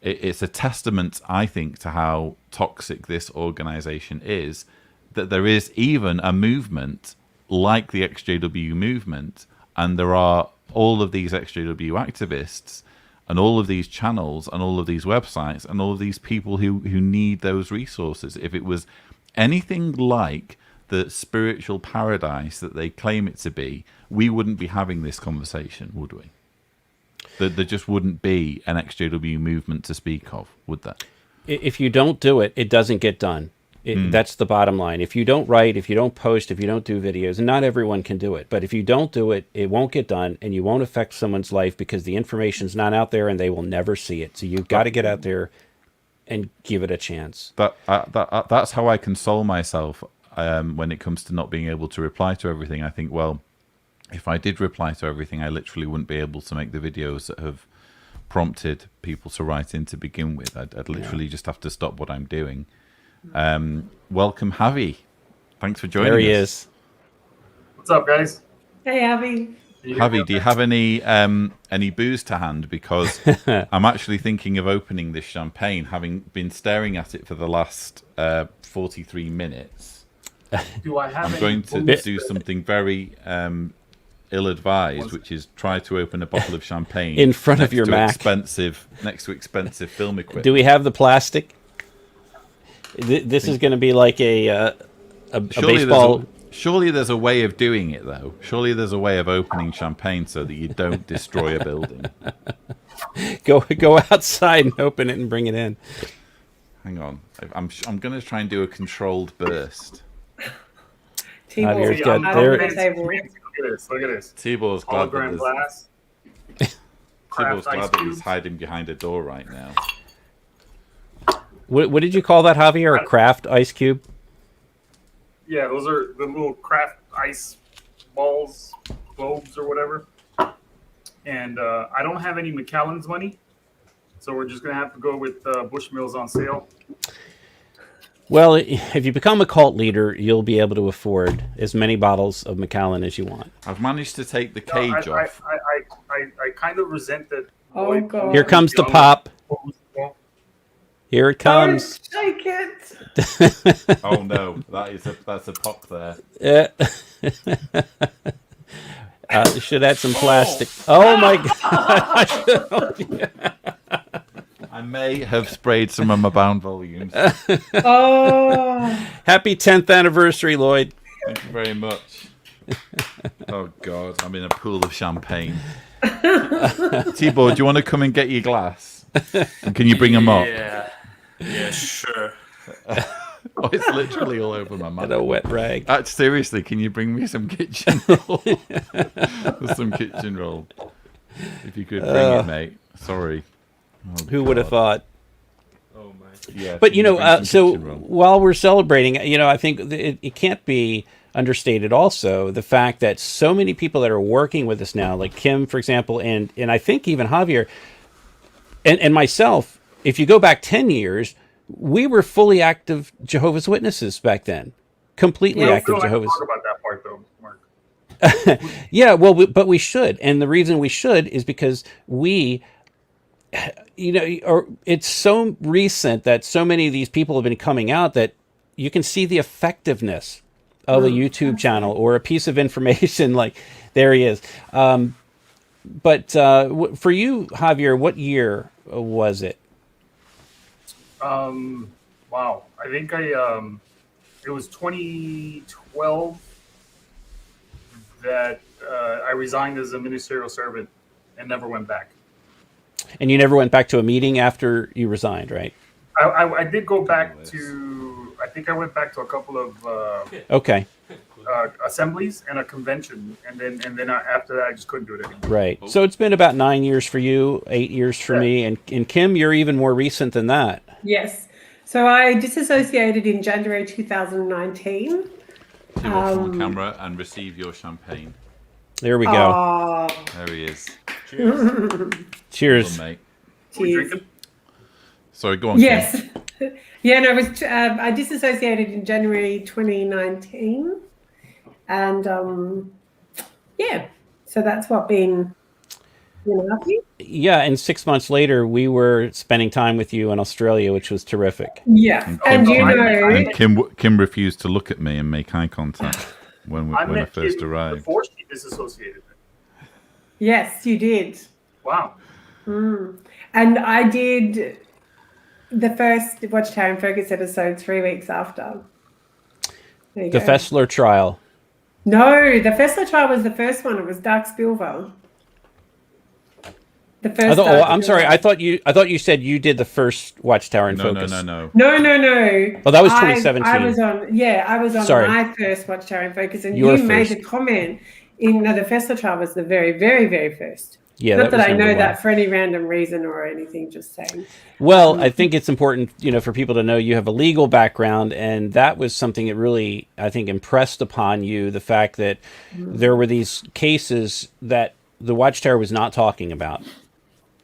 it's a testament, I think, to how toxic this organization is, that there is even a movement like the XJW movement, and there are all of these XJW activists, and all of these channels, and all of these websites, and all of these people who need those resources. If it was anything like the spiritual paradise that they claim it to be, we wouldn't be having this conversation, would we? There just wouldn't be an XJW movement to speak of, would there? If you don't do it, it doesn't get done. That's the bottom line. If you don't write, if you don't post, if you don't do videos, and not everyone can do it, but if you don't do it, it won't get done, and you won't affect someone's life, because the information's not out there and they will never see it. So you've got to get out there and give it a chance. That's how I console myself when it comes to not being able to reply to everything. I think, well, if I did reply to everything, I literally wouldn't be able to make the videos that have prompted people to write in to begin with. I'd literally just have to stop what I'm doing. Welcome, Javi. Thanks for joining us. There he is. What's up, guys? Hey, Abby. Javi, do you have any booze to hand? Because I'm actually thinking of opening this champagne, having been staring at it for the last 43 minutes. Do I have I'm going to do something very ill-advised, which is try to open a bottle of champagne in front of your Mac, next to expensive film equipment. Do we have the plastic? This is going to be like a baseball. Surely there's a way of doing it, though. Surely there's a way of opening champagne so that you don't destroy a building. Go outside and open it and bring it in. Hang on, I'm going to try and do a controlled burst. T-Ball's got there. Look at this. T-Ball's glad hologram glass. T-Ball's glad that he's hiding behind a door right now. What did you call that, Javier? A craft ice cube? Yeah, those are the little craft ice balls, globes, or whatever. And I don't have any McAllen's money, so we're just going to have to go with Bushmills on sale. Well, if you become a cult leader, you'll be able to afford as many bottles of Macallan as you want. I've managed to take the cage off. I kind of resent that. Oh, God. Here comes the pop. Here it comes. Don't shake it. Oh no, that's a pop there. Yeah. Should add some plastic. Oh my God! I may have sprayed some of my bound volumes. Oh! Happy 10th anniversary, Lloyd. Thank you very much. Oh God, I'm in a pool of champagne. T-Ball, do you want to come and get your glass? And can you bring them up? Yeah, sure. Oh, it's literally all over my mouth. And a wet rag. Seriously, can you bring me some kitchen roll? Some kitchen roll. If you could bring it, mate. Sorry. Who would have thought? Oh, man. Yeah, But you know, drinking so kitchen roll. while we're celebrating, you know, I think it can't be understated also the fact that so many people that are working with us now, like Kim, for example, and I think even Javier and myself, if you go back 10 years, we were fully active Jehovah's Witnesses back then, completely We active don't like to Jehovah's. talk about that part though, Mark. Yeah, well, but we should, and the reason we should is because we, you know, or it's so recent that so many of these people have been coming out that you can see the effectiveness of a YouTube channel or a piece of information. Like, there he is. But for you, Javier, what year was it? Wow. I think it was 2012 that I resigned as a ministerial servant and never went back. And you never went back to a meeting after you resigned, right? I did go back to, I think I went back to a couple of Okay. Assemblies and a convention, and then after that I just couldn't do it anymore. Right. So it's been about 9 years for you, 8 years for me, and Kim, you're even more recent than that. Yes. So I disassociated in January 2019. You watch on the camera and receive your champagne. There we go. Aw. There he is. Cheers. Cheers. Well, mate. Cheers. Sorry, go on. Yes. Kim. Yeah, no, I disassociated in January 2019. And yeah, so that's what been, you know, happy. Yeah, and 6 months later, we were spending time with you in Australia, which was terrific. Yeah, and you know, and Kim refused to look at me and make eye contact when I met first Kim arrived. before she disassociated. yes, you did. Wow. And I did the first Watchtower and Focus episode 3 weeks after. There you The go. Fessler trial. No, the Fessler trial was the first one. It was Dark Spilver. The first. I'm sorry. I thought you said you did the first Watchtower and Focus. No. Oh, that was 2017. I was on Sorry. my first Watchtower and Focus, and Your you made first. the comment. The Fessler trial was the very, very, very first. Yeah, Not that that was I number know one. that for any random reason or anything. Just saying. Well, I think it's important, you know, for people to know you have a legal background, and that was something that really, I think, impressed upon you, the fact that there were these cases that the Watchtower was not talking about.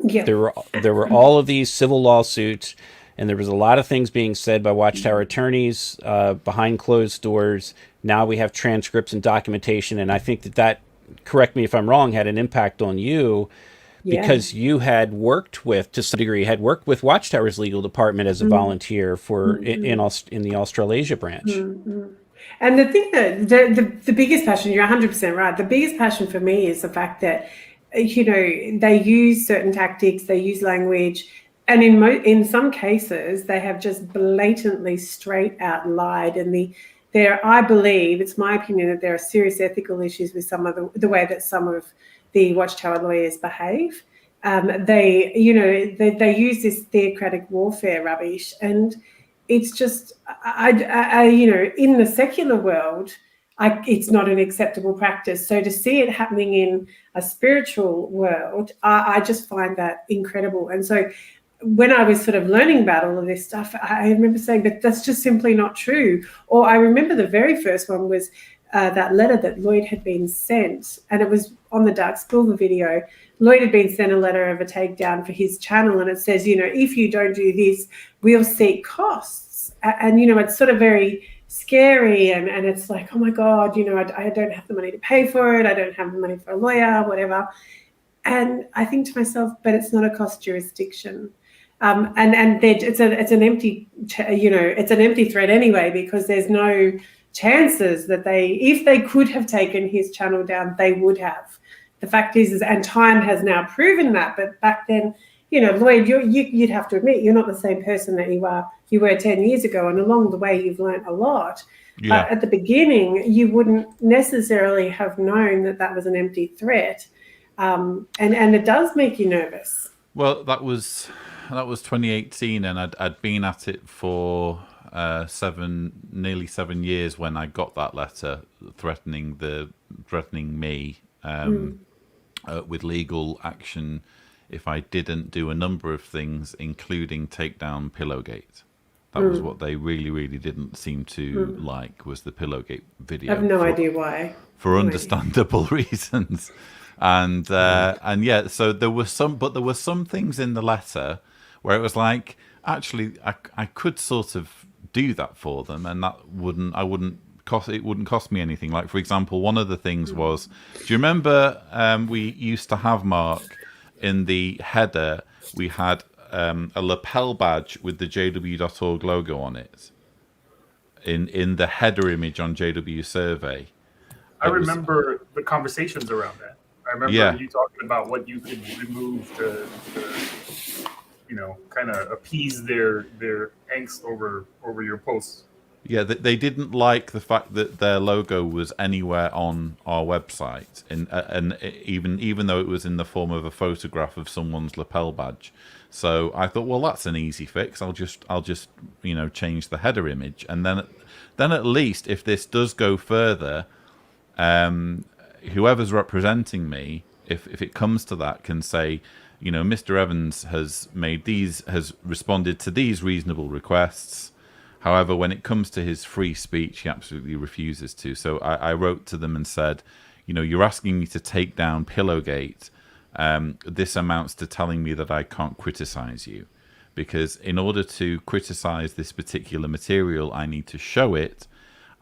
Yeah. There were all of these civil lawsuits, and there was a lot of things being said by Watchtower attorneys behind closed doors. Now we have transcripts and documentation, and I think that, correct me if I'm wrong, had an impact on you. Yeah. Because you had worked with, to some degree, Watchtower's legal department as a volunteer for in the Australasia branch. And the thing that the biggest passion, you're 100% right. The biggest passion for me is the fact that, you know, they use certain tactics, they use language, and in some cases they have just blatantly straight out lied. And I believe, it's my opinion, that there are serious ethical issues with some of the way that some of the Watchtower lawyers behave. They use this theocratic warfare rubbish, and it's just, you know, in the secular world, it's not an acceptable practice. So to see it happening in a spiritual world, I just find that incredible. And so when I was sort of learning about all of this stuff, I remember saying, but that's just simply not true. Or I remember the very first one was that letter that Lloyd had been sent, and it was on the Dark Spilver video. Lloyd had been sent a letter of a takedown for his channel, and it says, you know, if you don't do this, we'll seek costs. And, you know, it's sort of very scary, and it's like, oh my God, you know, I don't have the money to pay for it. I don't have the money for a lawyer, whatever. And I think to myself, but it's not a cost jurisdiction. It's an empty, you know, it's an empty threat anyway, because there's no chances that if they could have taken his channel down, they would have. The fact is, and time has now proven that, but back then, you know, Lloyd, you'd have to admit, you're not the same person that you were 10 years ago, and along the way you've learned a lot. Yeah. But at the beginning, you wouldn't necessarily have known that was an empty threat, and it does make you nervous. Well, that was 2018, and I'd been at it for nearly 7 years when I got that letter threatening me with legal action if I didn't do a number of things, including take down Pillowgate. That was what they really, really didn't seem to like, was the Pillowgate video. I have no idea why. For understandable reasons. And yeah, so there were some things in the letter where it was like, actually, I could sort of do that for them, and that wouldn't cost me anything. Like, for example, one of the things was, do you remember we used to have, Mark, in the header, we had a lapel badge with the jw.org logo on it in the header image on JW Survey. I remember the conversations around that. I remember you talking about what you could remove to kind of appease their angst over your posts. Yeah, they didn't like the fact that their logo was anywhere on our website, and even though it was in the form of a photograph of someone's lapel badge. So I thought, well, that's an easy fix. I'll just change the header image, and then at least if this does go further, whoever's representing me, if it comes to that, can say, Mr. Evans has responded to these reasonable requests. However, when it comes to his free speech, he absolutely refuses to. So I wrote to them and said, you're asking me to take down Pillowgate. This amounts to telling me that I can't criticize you, because in order to criticize this particular material, I need to show it.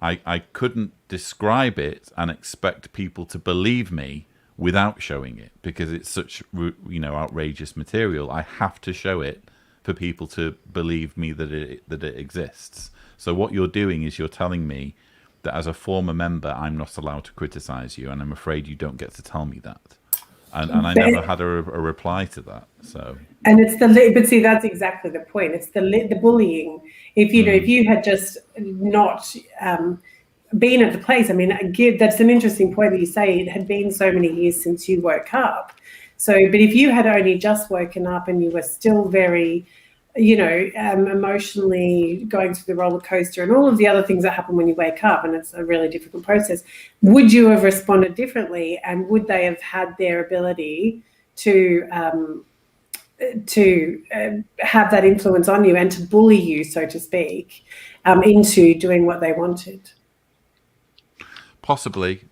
I couldn't describe it and expect people to believe me without showing it, because it's such outrageous material. I have to show it for people to believe me that it exists. So what you're doing is you're telling me that as a former member, I'm not allowed to criticize you, and I'm afraid you don't get to tell me that. And I never had a reply to that. So. And it's but see, that's exactly the point. It's the bullying. If you had just not been at the place, I mean, that's an interesting point that you say. It had been so many years since you woke up. So, but if you had only just woken up and you were still very, emotionally going through the roller coaster and all of the other things that happen when you wake up, and it's a really difficult process, would you have responded differently? And would they have had their ability to have that influence on you and to bully you, so to speak, into doing what they wanted? Possibly.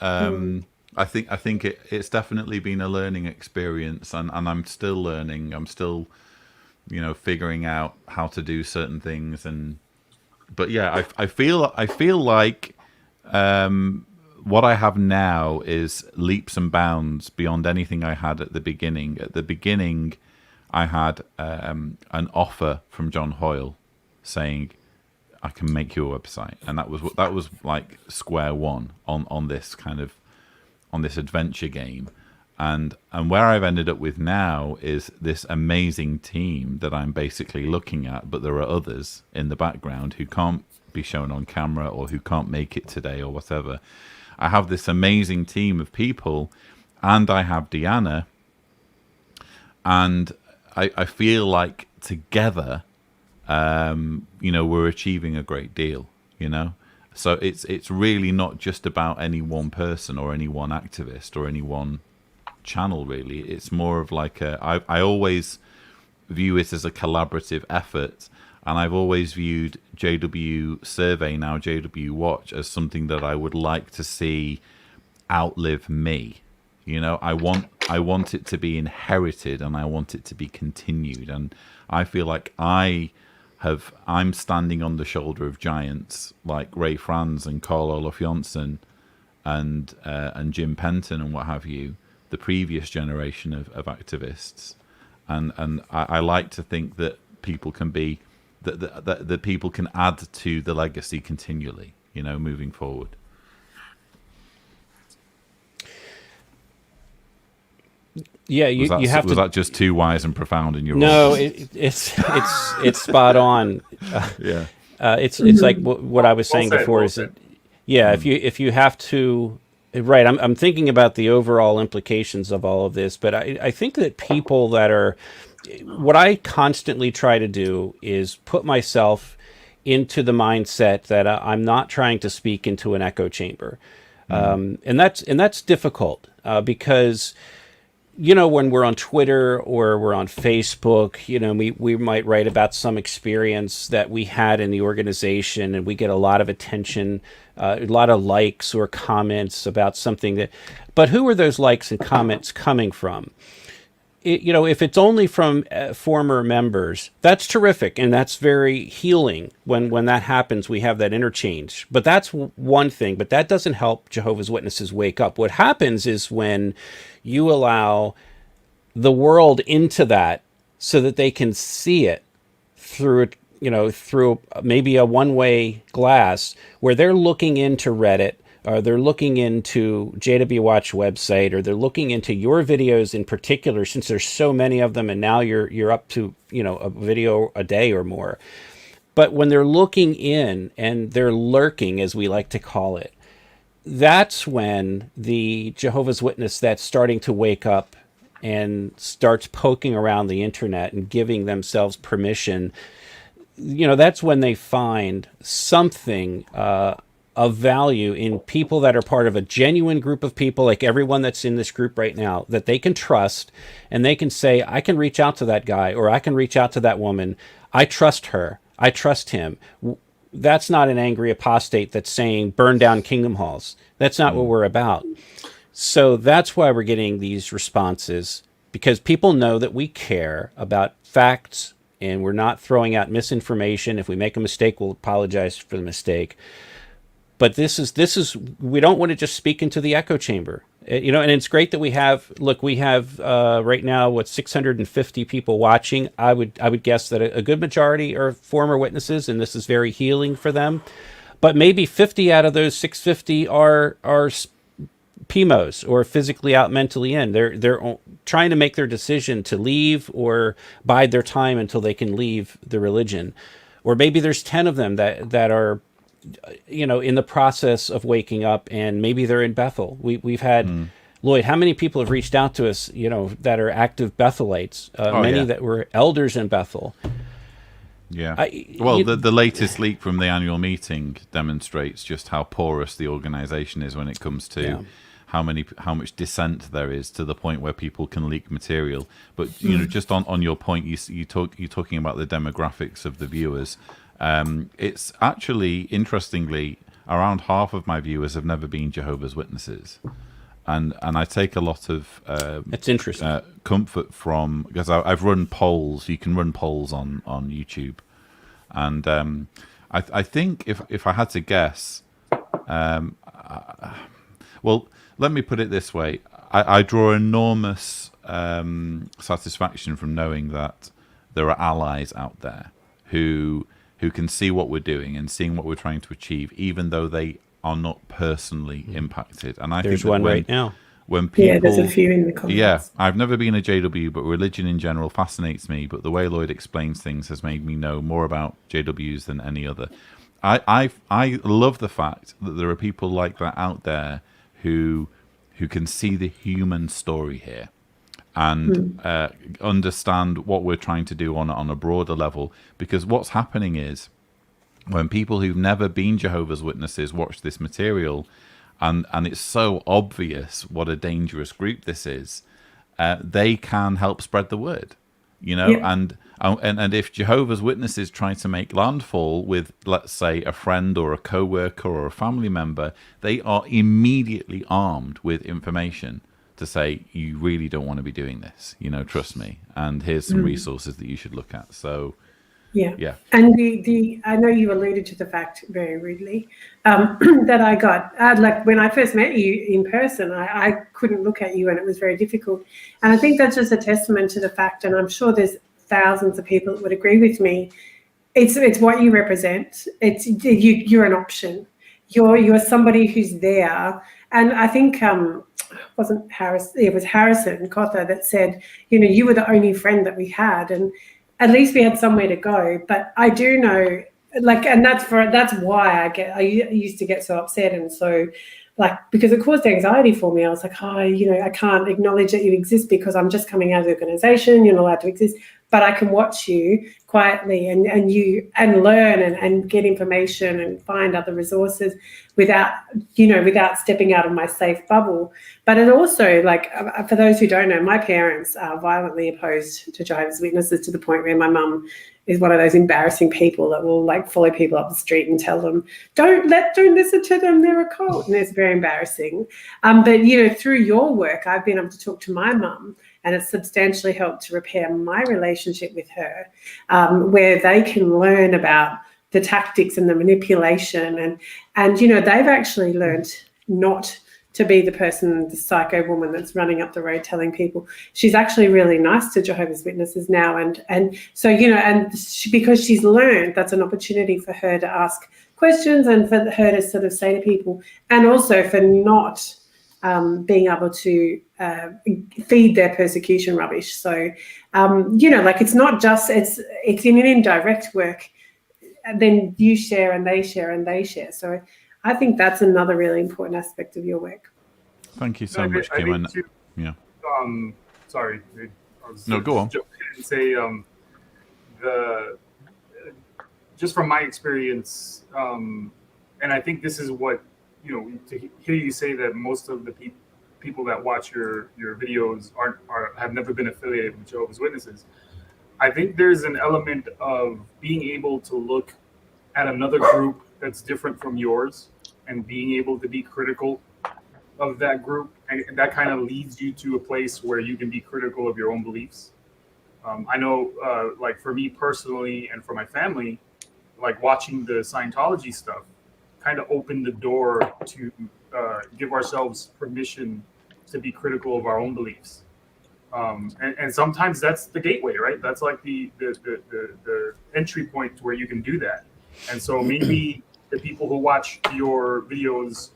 I think it's definitely been a learning experience, and I'm still learning. I'm still, figuring out how to do certain things, but yeah, I feel like what I have now is leaps and bounds beyond anything I had at the beginning. At the beginning, I had an offer from John Hoyle saying, I can make you a website, and that was like square one on this kind of on this adventure game, and where I've ended up with now is this amazing team that I'm basically looking at, but there are others in the background who can't be shown on camera or who can't make it today or whatever. I have this amazing team of people, and I have Deanna, and I feel like together we're achieving a great deal, So it's really not just about any one person or any one activist or any one channel, really. It's more of like I always view it as a collaborative effort, and I've always viewed JW Survey, now JW Watch, as something that I would like to see outlive me. I want it to be inherited, and I want it to be continued, and I feel like I'm standing on the shoulder of giants like Ray Franz and Carl Olof Jonsson and Jim Penton and what have you, the previous generation of activists, and I like to think that people can be that people can add to the legacy continually, moving forward. Yeah, you have to. Was that just too wise and profound in your? No, it's spot on. Yeah, it's like what I was saying before. Is that if you have to, right? I'm thinking about the overall implications of all of this, but I think that people that are, what I constantly try to do is put myself into the mindset that I'm not trying to speak into an echo chamber, and that's difficult because you know, when we're on Twitter or we're on Facebook, you know, we might write about some experience that we had in the organization, and we get a lot of attention, a lot of likes or comments about something that, but who are those likes and comments coming from? You know, if it's only from former members, that's terrific, and that's very healing. When that happens, we have that interchange. But that's one thing, but that doesn't help Jehovah's Witnesses wake up. What happens is when you allow the world into that so that they can see it through, you know, through maybe a one-way glass, where they're looking into Reddit, or they're looking into JW Watch website, or they're looking into your videos in particular, since there's so many of them, and now you're up to, you know, a video a day or more. But when they're looking in and they're lurking, as we like to call it, that's when the Jehovah's Witness that's starting to wake up and starts poking around the internet and giving themselves permission, you know, that's when they find something of value in people that are part of a genuine group of people, like everyone that's in this group right now, that they can trust, and they can say, I can reach out to that guy, or I can reach out to that woman. I trust her. I trust him. That's not an angry apostate that's saying burn down kingdom halls. That's not what we're about. So that's why we're getting these responses, because people know that we care about facts, and we're not throwing out misinformation. If we make a mistake, we'll apologize for the mistake. But this is we don't want to just speak into the echo chamber, you know. And it's great that we have right now 650 people watching. I would guess that a good majority are former witnesses, and this is very healing for them. But maybe 50 out of those 650 are PMOs, or physically out, mentally in. They're trying to make their decision to leave or bide their time until they can leave the religion. Or maybe there's 10 of them that are, you know, in the process of waking up, and maybe they're in Bethel. We've had Lloyd, how many people have reached out to us, you know, that are active Bethelites? Many that were elders in Bethel. Yeah. The latest leak from the annual meeting demonstrates just how porous the organization is when it comes to how much dissent there is, to the point where people can leak material. But you know, just on your point, you're talking about the demographics of the viewers. It's actually, interestingly, around half of my viewers have never been Jehovah's Witnesses, and I take a lot of it's interesting comfort from, because I've run polls. You can run polls on YouTube, and I think if I had to guess, well, let me put it this way: I draw enormous satisfaction from knowing that there are allies out there who can see what we're doing and seeing what we're trying to achieve, even though they are not personally impacted. And I there's think one right now. When people, there's a few in the comments. Yeah, I've never been a JW, but religion in general fascinates me. But the way Lloyd explains things has made me know more about JWs than any other. I love the fact that there are people like that out there who can see the human story here, and understand what we're trying to do on a broader level. Because what's happening is, when people who've never been Jehovah's Witnesses watch this material, and it's so obvious what a dangerous group this is, they can help spread the word, you know. And if Jehovah's Witnesses try to make landfall with, let's say, a friend or a co-worker or a family member, they are immediately armed with information to say, you really don't want to be doing this, you know, trust me, and here's some resources that you should look at. So yeah. And the I know you alluded to the fact very rudely that I got like when I first met you in person, I couldn't look at you, and it was very difficult. And I think that's just a testament to the fact, and I'm sure there's thousands of people that would agree with me. It's what you represent. You're an option. You're somebody who's there. And I think wasn't Harris? It was Harrison Cother that said, you know, you were the only friend that we had, and at least we had somewhere to go. But I do know, like, and that's why I used to get so upset, and so, like, because it caused anxiety for me. I was like, oh, you know, I can't acknowledge that you exist because I'm just coming out of the organization. You're not allowed to exist. but I can watch you quietly and learn and get information and find other resources without stepping out of my safe bubble. But it also, like, for those who don't know, my parents are violently opposed to Jehovah's Witnesses, to the point where my mum is one of those embarrassing people that will, like, follow people up the street and tell them, don't listen to them, they're a cult. And it's very embarrassing. But, through your work, I've been able to talk to my mum, and it's substantially helped to repair my relationship with her, where they can learn about the tactics and the manipulation. And they've actually learned not to be the psycho woman that's running up the road telling people. She's actually really nice to Jehovah's Witnesses now. And so, because she's learned, that's an opportunity for her to ask questions and for her to sort of say to people, and also for not being able to feed their persecution rubbish. So, it's not just, it's in an indirect work, and then you share and they share and they share. So I think that's another really important aspect of your work. Thank you so much, Kim. Yeah. Sorry. No, go on. And say, just from my experience, and I think this is what, to hear you say that most of the people that watch your videos have never been affiliated with Jehovah's Witnesses. I think there's an element of being able to look at another group that's different from yours and being able to be critical of that group. And that kind of leads you to a place where you can be critical of your own beliefs. I know, like, for me personally and for my family, like, watching the Scientology stuff kind of opened the door to give ourselves permission to be critical of our own beliefs. And sometimes that's the gateway, right? That's like the entry point to where you can do that. And so maybe the people who watch your videos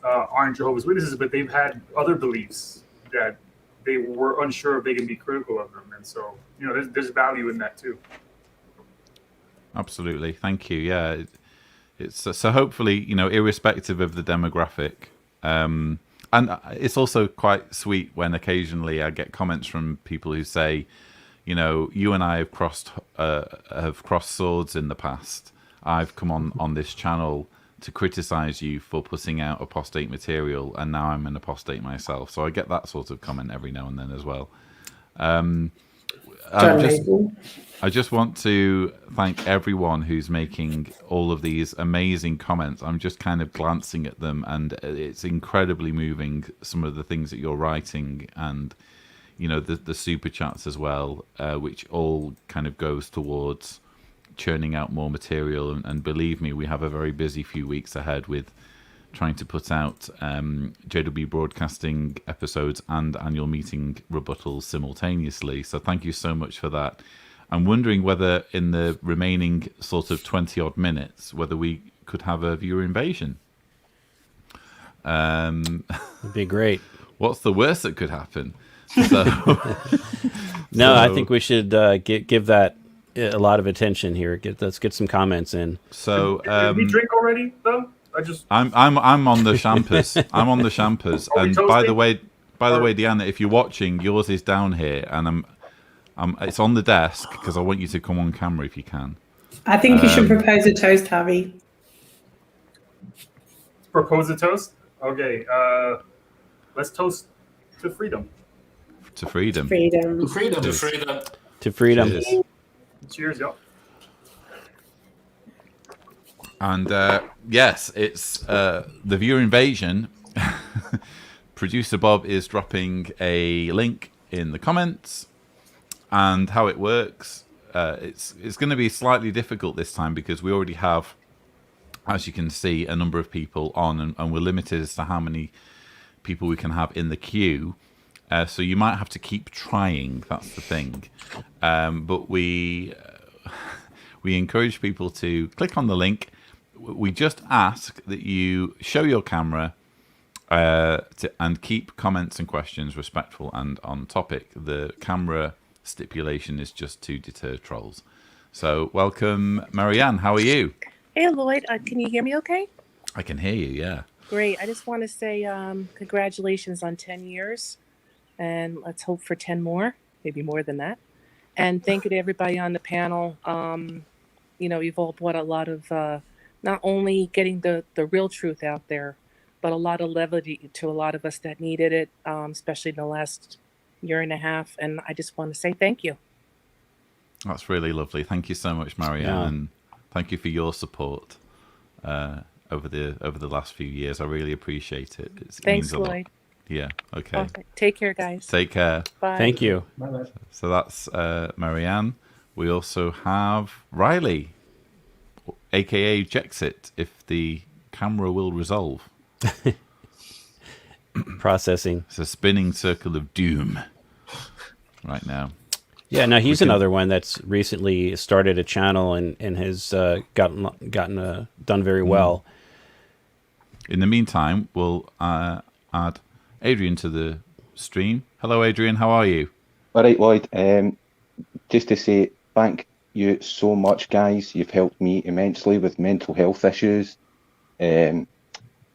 aren't Jehovah's Witnesses, but they've had other beliefs that they were unsure if they can be critical of them. And so, there's value in that too. Absolutely. Thank you. Yeah. It's so hopefully, irrespective of the demographic, and it's also quite sweet when occasionally I get comments from people who say, you and I have crossed swords in the past. I've come on this channel to criticize you for putting out apostate material, and now I'm an apostate myself. So I get that sort of comment every now and then as well. I just want to thank everyone who's making all of these amazing comments. I'm just kind of glancing at them, and it's incredibly moving, some of the things that you're writing, and the super chats as well, which all kind of goes towards churning out more material. And believe me, we have a very busy few weeks ahead with trying to put out JW Broadcasting episodes and annual meeting rebuttals simultaneously. So thank you so much for that. I'm wondering whether in the remaining sort of 20 odd minutes, whether we could have a viewer invasion. That'd be great. What's the worst that could happen? So, I think we should give that a lot of attention here. Let's get some comments in. So, did we drink already though? I'm on the champers. I'm on the champers. And by the way, Deanna, if you're watching, yours is down here, and it's on the desk because I want you to come on camera if you can. I think you should propose a toast, Harvey. Propose a toast? Okay. Let's toast to freedom. To freedom. Freedom. To freedom. To freedom. To freedom. Cheers. Cheers, y'all. And yes, it's the viewer invasion. Producer Bob is dropping a link in the comments, and how it works. It's going to be slightly difficult this time because we already have, as you can see, a number of people on, and we're limited as to how many people we can have in the queue. So you might have to keep trying. That's the thing. But we encourage people to click on the link. We just ask that you show your camera and keep comments and questions respectful and on topic. The camera stipulation is just to deter trolls. So welcome, Marianne. How are you? Hey, Lloyd. Can you hear me okay? I can hear you, yeah. Great. I just want to say congratulations on 10 years. And let's hope for 10 more, maybe more than that. And thank you to everybody on the panel. You've all brought a lot of not only getting the real truth out there, but a lot of levity to a lot of us that needed it, especially in the last year and a half. And I just want to say thank you. That's really lovely. Thank you so much, Marianne, and thank you for your support over the last few years. I really appreciate it. Thanks, Lloyd. Yeah. Okay. Awesome. Take care, guys. Take care. Bye. Thank you. Bye-bye. So that's Marianne. We also have Riley, aka Jexit, if the camera will resolve. Processing. It's a spinning circle of doom right now. Yeah, no, he's another one that's recently started a channel and has gotten done very well. In the meantime, we'll add Adrian to the stream. Hello, Adrian. How are you? All right, Lloyd. Just to say thank you so much, guys. You've helped me immensely with mental health issues. I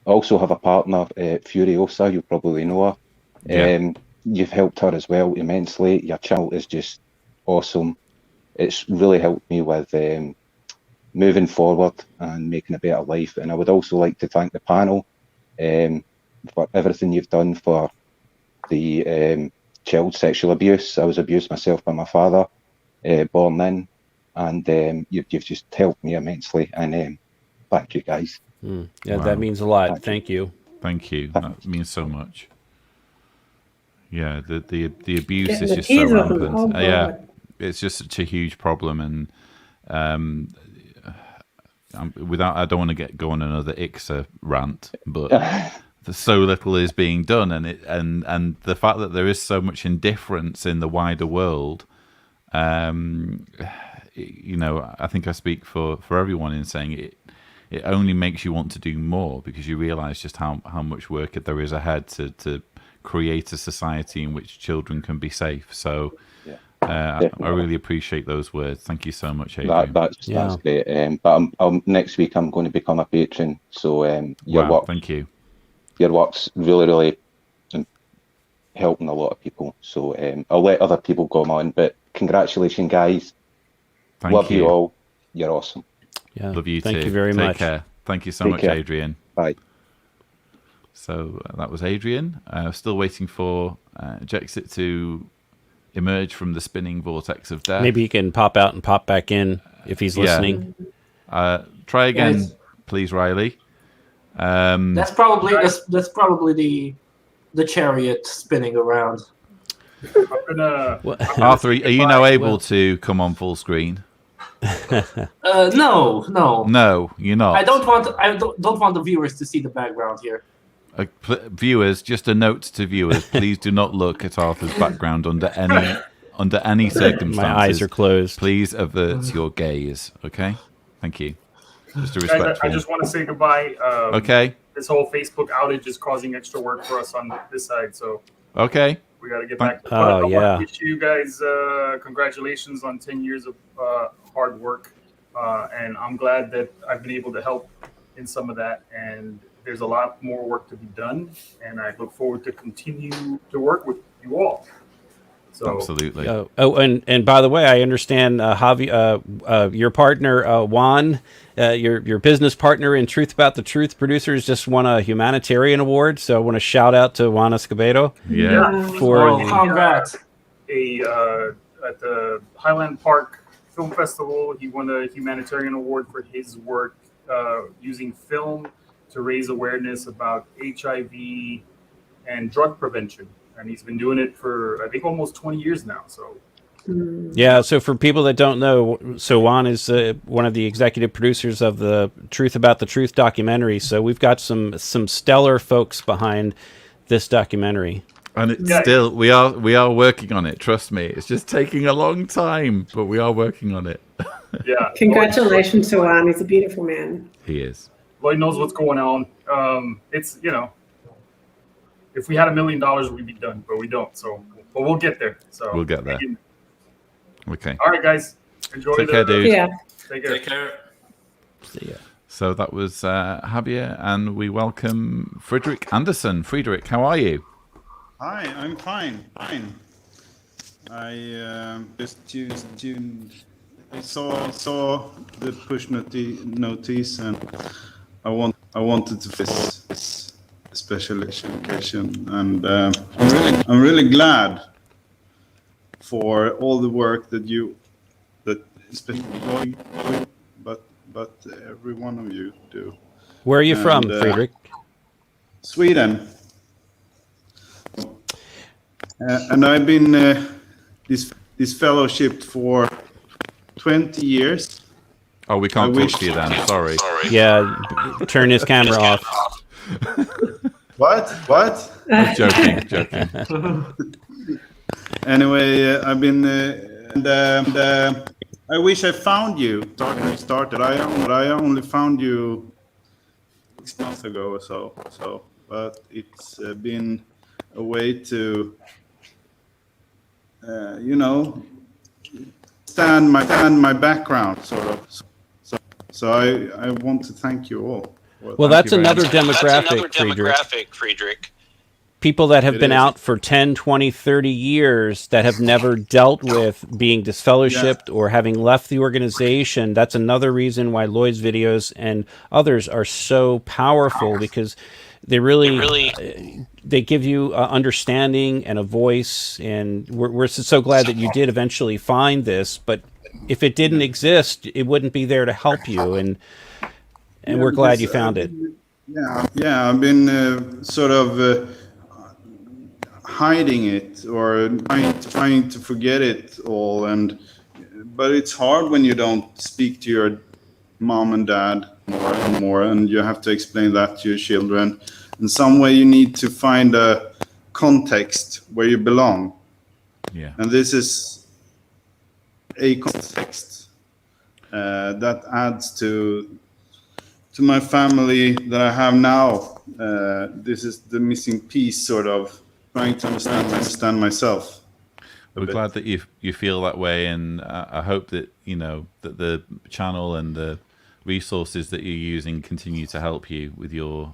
also have a partner, Furiosa. You probably know her. Yeah. You've helped her as well immensely. Your channel is just awesome. It's really helped me with moving forward and making a better life. And I would also like to thank the panel for everything you've done for the child sexual abuse. I was abused myself by my father, born in, and you've just helped me immensely. And thank you, guys. Yeah, wow. That means a lot. Thank you. Thank you. That means so much. Yeah, the abuse is just so rampant. Yeah, it's just such a huge problem, and I don't want to go on another ICSA rant, but so little is being done, and the fact that there is so much indifference in the wider world. I think I speak for everyone in saying it. It only makes you want to do more because you realise just how much work there is ahead to create a society in which children can be safe. So I really appreciate those words. Thank you so much, Adrian. That's great. But next week I'm going to become a patron. So your work, thank you. Your work's really helping a lot of people. So I'll let other people go on. But congratulations, guys. Love you all. You're awesome. Yeah. Love you too. Thank you very much. Take care. Thank you so much, Adrian. Bye. So that was Adrian. Still waiting for Jexit to emerge from the spinning vortex of death. Maybe he can pop out and pop back in if he's listening. Try again, please, Riley. That's probably the chariot spinning around. Arthur, are you now able to come on full screen? No. No, you're not. I don't want the viewers to see the background here. Viewers, just a note to viewers: please do not look at Arthur's background under any circumstances. My eyes are closed. Please avert your gaze. Okay, thank you. Just a respectful. I just want to say goodbye. Okay. This whole Facebook outage is causing extra work for us on this side, so. Okay. We got to get back. I want to wish you guys congratulations on 10 years of hard work, and I'm glad that I've been able to help in some of that. And there's a lot more work to be done, and I look forward to continue to work with you all. So, absolutely. And by the way, I understand Javi, your partner Juan, your business partner in Truth About the Truth Producers just won a Humanitarian Award. So I want to shout out to Juan Escobedo. Congrats. At the Highland Park Film Festival, he won a Humanitarian Award for his work using film to raise awareness about HIV and drug prevention. And he's been doing it for, I think, almost 20 years now. So, yeah. So for people that don't know, so Juan is one of the executive producers of the Truth About the Truth documentary. So we've got some stellar folks behind this documentary. And it's still, we are working on it. Trust me, it's just taking a long time, but we are working on it. Yeah. Congratulations to Juan. He's a beautiful man. He is. Lloyd knows what's going on. It's if we had $1 million, we'd be done, but we don't. So, but we'll get there. So we'll get there. Okay. All right, guys. Enjoy. Take care, dude. Yeah. Take care. See ya. So that was Javier, and we welcome Friedrich Anderson. Friedrich, how are you? Hi, I'm fine. I just tuned. I saw the push notice, and I wanted to this special occasion, and I'm really glad for all the work that especially but every one of you do. Where are you from, Friedrich? Sweden. And I've been this fellowship for 20 years. Oh, we can't talk to you then. Sorry. Yeah, turn his camera off. What? I'm joking. Anyway, I've been, I wish I found you. Started. I only found you 6 months ago or so. But it's been a way to, stand my background, sort of. So I want to thank you all. Well, that's another demographic, Friedrich. People that have been out for 10, 20, 30 years that have never dealt with being disfellowshipped or having left the organization. That's another reason why Lloyd's videos and others are so powerful, because they really they give you understanding and a voice. And we're so glad that you did eventually find this. But if it didn't exist, it wouldn't be there to help you. And we're glad you found it. Yeah. I've been sort of hiding it or trying to forget it all, but it's hard when you don't speak to your mom and dad more and more, and you have to explain that to your children. In some way, you need to find a context where you belong. Yeah. And this is a context that adds to my family that I have now. This is the missing piece, sort of trying to understand myself. We're glad that you feel that way, and I hope that that the channel and the resources that you're using continue to help you with your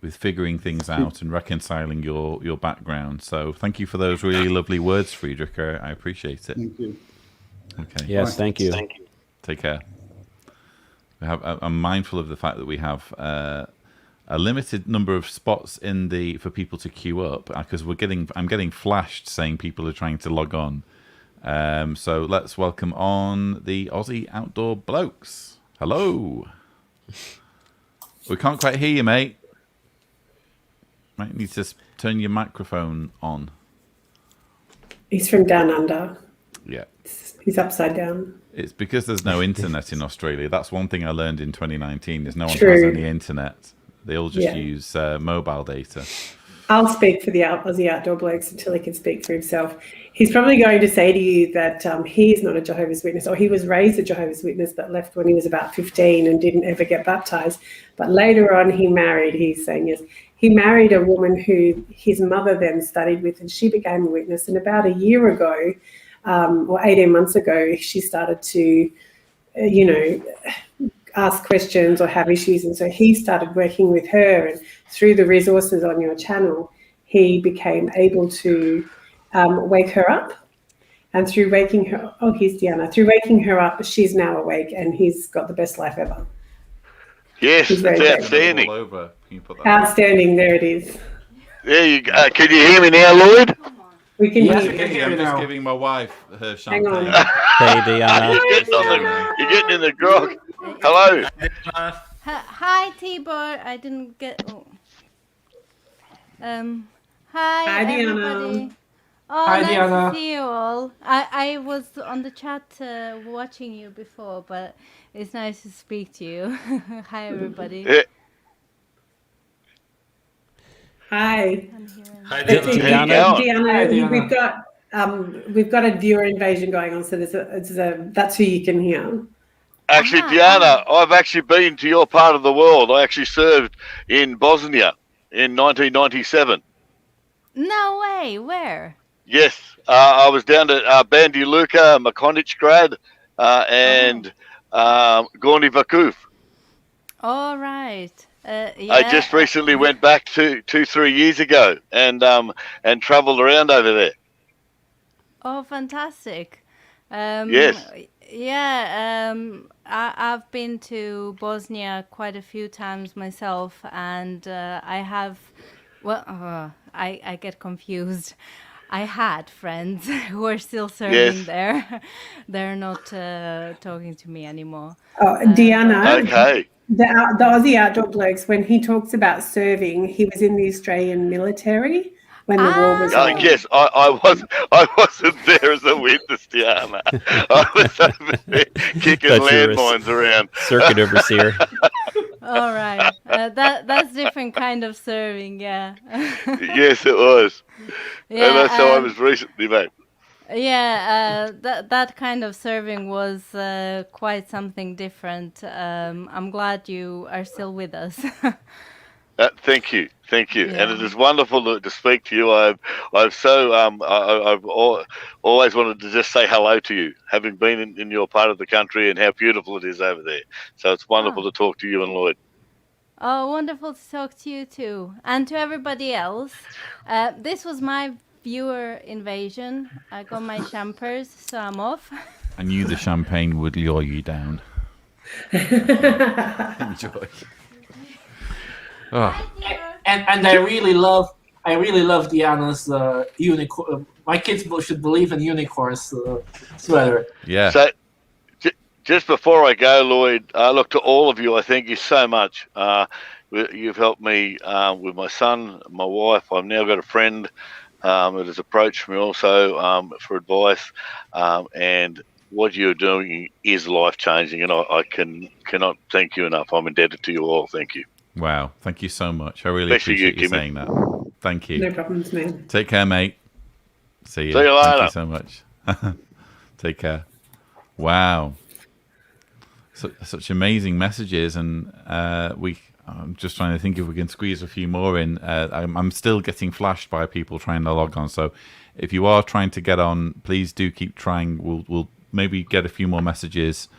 with figuring things out and reconciling your background. So thank you for those really lovely words, Friedrich. I appreciate it. Thank you. Okay. Yes, thank you. Take care. I'm mindful of the fact that we have a limited number of spots for people to queue up, because I'm getting flashed saying people are trying to log on. So let's welcome on the Aussie Outdoor Blokes. Hello. We can't quite hear you, mate. Might need to turn your microphone on. He's from down under. Yeah. He's upside down. It's because there's no internet in Australia. That's one thing I learned in 2019 is no one True. has any internet. They all just Yeah. use mobile data. I'll speak for the Aussie Outdoor Blokes until he can speak for himself. He's probably going to say to you that he is not a Jehovah's Witness, or he was raised a Jehovah's Witness but left when he was about 15 and didn't ever get baptized. But later on he married, he's saying yes. He married a woman who his mother then studied with, and she became a witness. And about a year ago, or 18 months ago, she started to, ask questions or have issues. And so he started working with her, and through the resources on your channel, he became able to wake her up. And through waking her, here's Deanna. Through waking her up, she's now awake, and he's got the best life ever. Yes, He's it's very outstanding. All over. Can you put that Outstanding. There it is. There you go. Can you hear me now, Lloyd? We can Yes, hear I you. can hear you. I'm just giving my wife her Hang on. champagne. Hey, Deanna. You're getting in the grog. Hello. Hi, Tibor. I didn't get. Oh. Hi, Hi, Deanna. everybody. Oh, Hi, nice Deanna. to see you all. I was on the chat watching you before, but it's nice to speak to you. Hi, everybody. Hi. Hi, Deanna. Deanna. We've got a viewer invasion going on, so that's who you can hear. Actually, Deanna, I've actually been to your part of the world. I actually served in Bosnia in 1997. No way. Where? Yes, I was down to Banja Luka, Makonichgrad, and Gornji Vakuf. All right. Yeah. I just recently went back 2-3 years ago and travelled around over there. Oh, fantastic. Yes. Yeah, I've been to Bosnia quite a few times myself, and I have, well, I get confused. I had friends who are still serving there. They're not talking to me anymore. Oh, Deanna. Okay. The Aussie Outdoor Blokes, when he talks about serving, he was in the Australian military when the war was on. Yes, I wasn't there as a witness, Diana. I was over there kicking Thought you were a landmines around. circuit overseer. All right, that's different kind of serving, yeah. Yes, it was. Yeah, and that's how I was recently, mate. Yeah, that kind of serving was quite something different. I'm glad you are still with us. Thank you, Yeah. and it is wonderful to speak to you. I've always wanted to just say hello to you, having been in your part of the country and how beautiful it is over there. So it's wonderful to talk to you and Lloyd. Oh, wonderful to talk to you too, and to everybody else. This was my viewer invasion. I got my champers, so I'm off. I knew the champagne would lure you down. Enjoy. Oh. And I really love Diana's unicorn. My kids should believe in unicorns sweater. Yeah. So, just before I go, Lloyd, look, to all of you, I thank you so much. You've helped me with my son, my wife. I've now got a friend that has approached me also for advice, and what you're doing is life-changing, and I cannot thank you enough. I'm indebted to you all. Thank you. Wow. Thank you so much. I really Especially appreciate you Kimmy. saying that. Thank you. No problems, man. Take care, mate. See you. See you Thank later. you so much. Take care. Wow. Such amazing messages, and I'm just trying to think if we can squeeze a few more in. I'm still getting flashed by people trying to log on, so if you are trying to get on, please do keep trying. We'll maybe get a few more messages.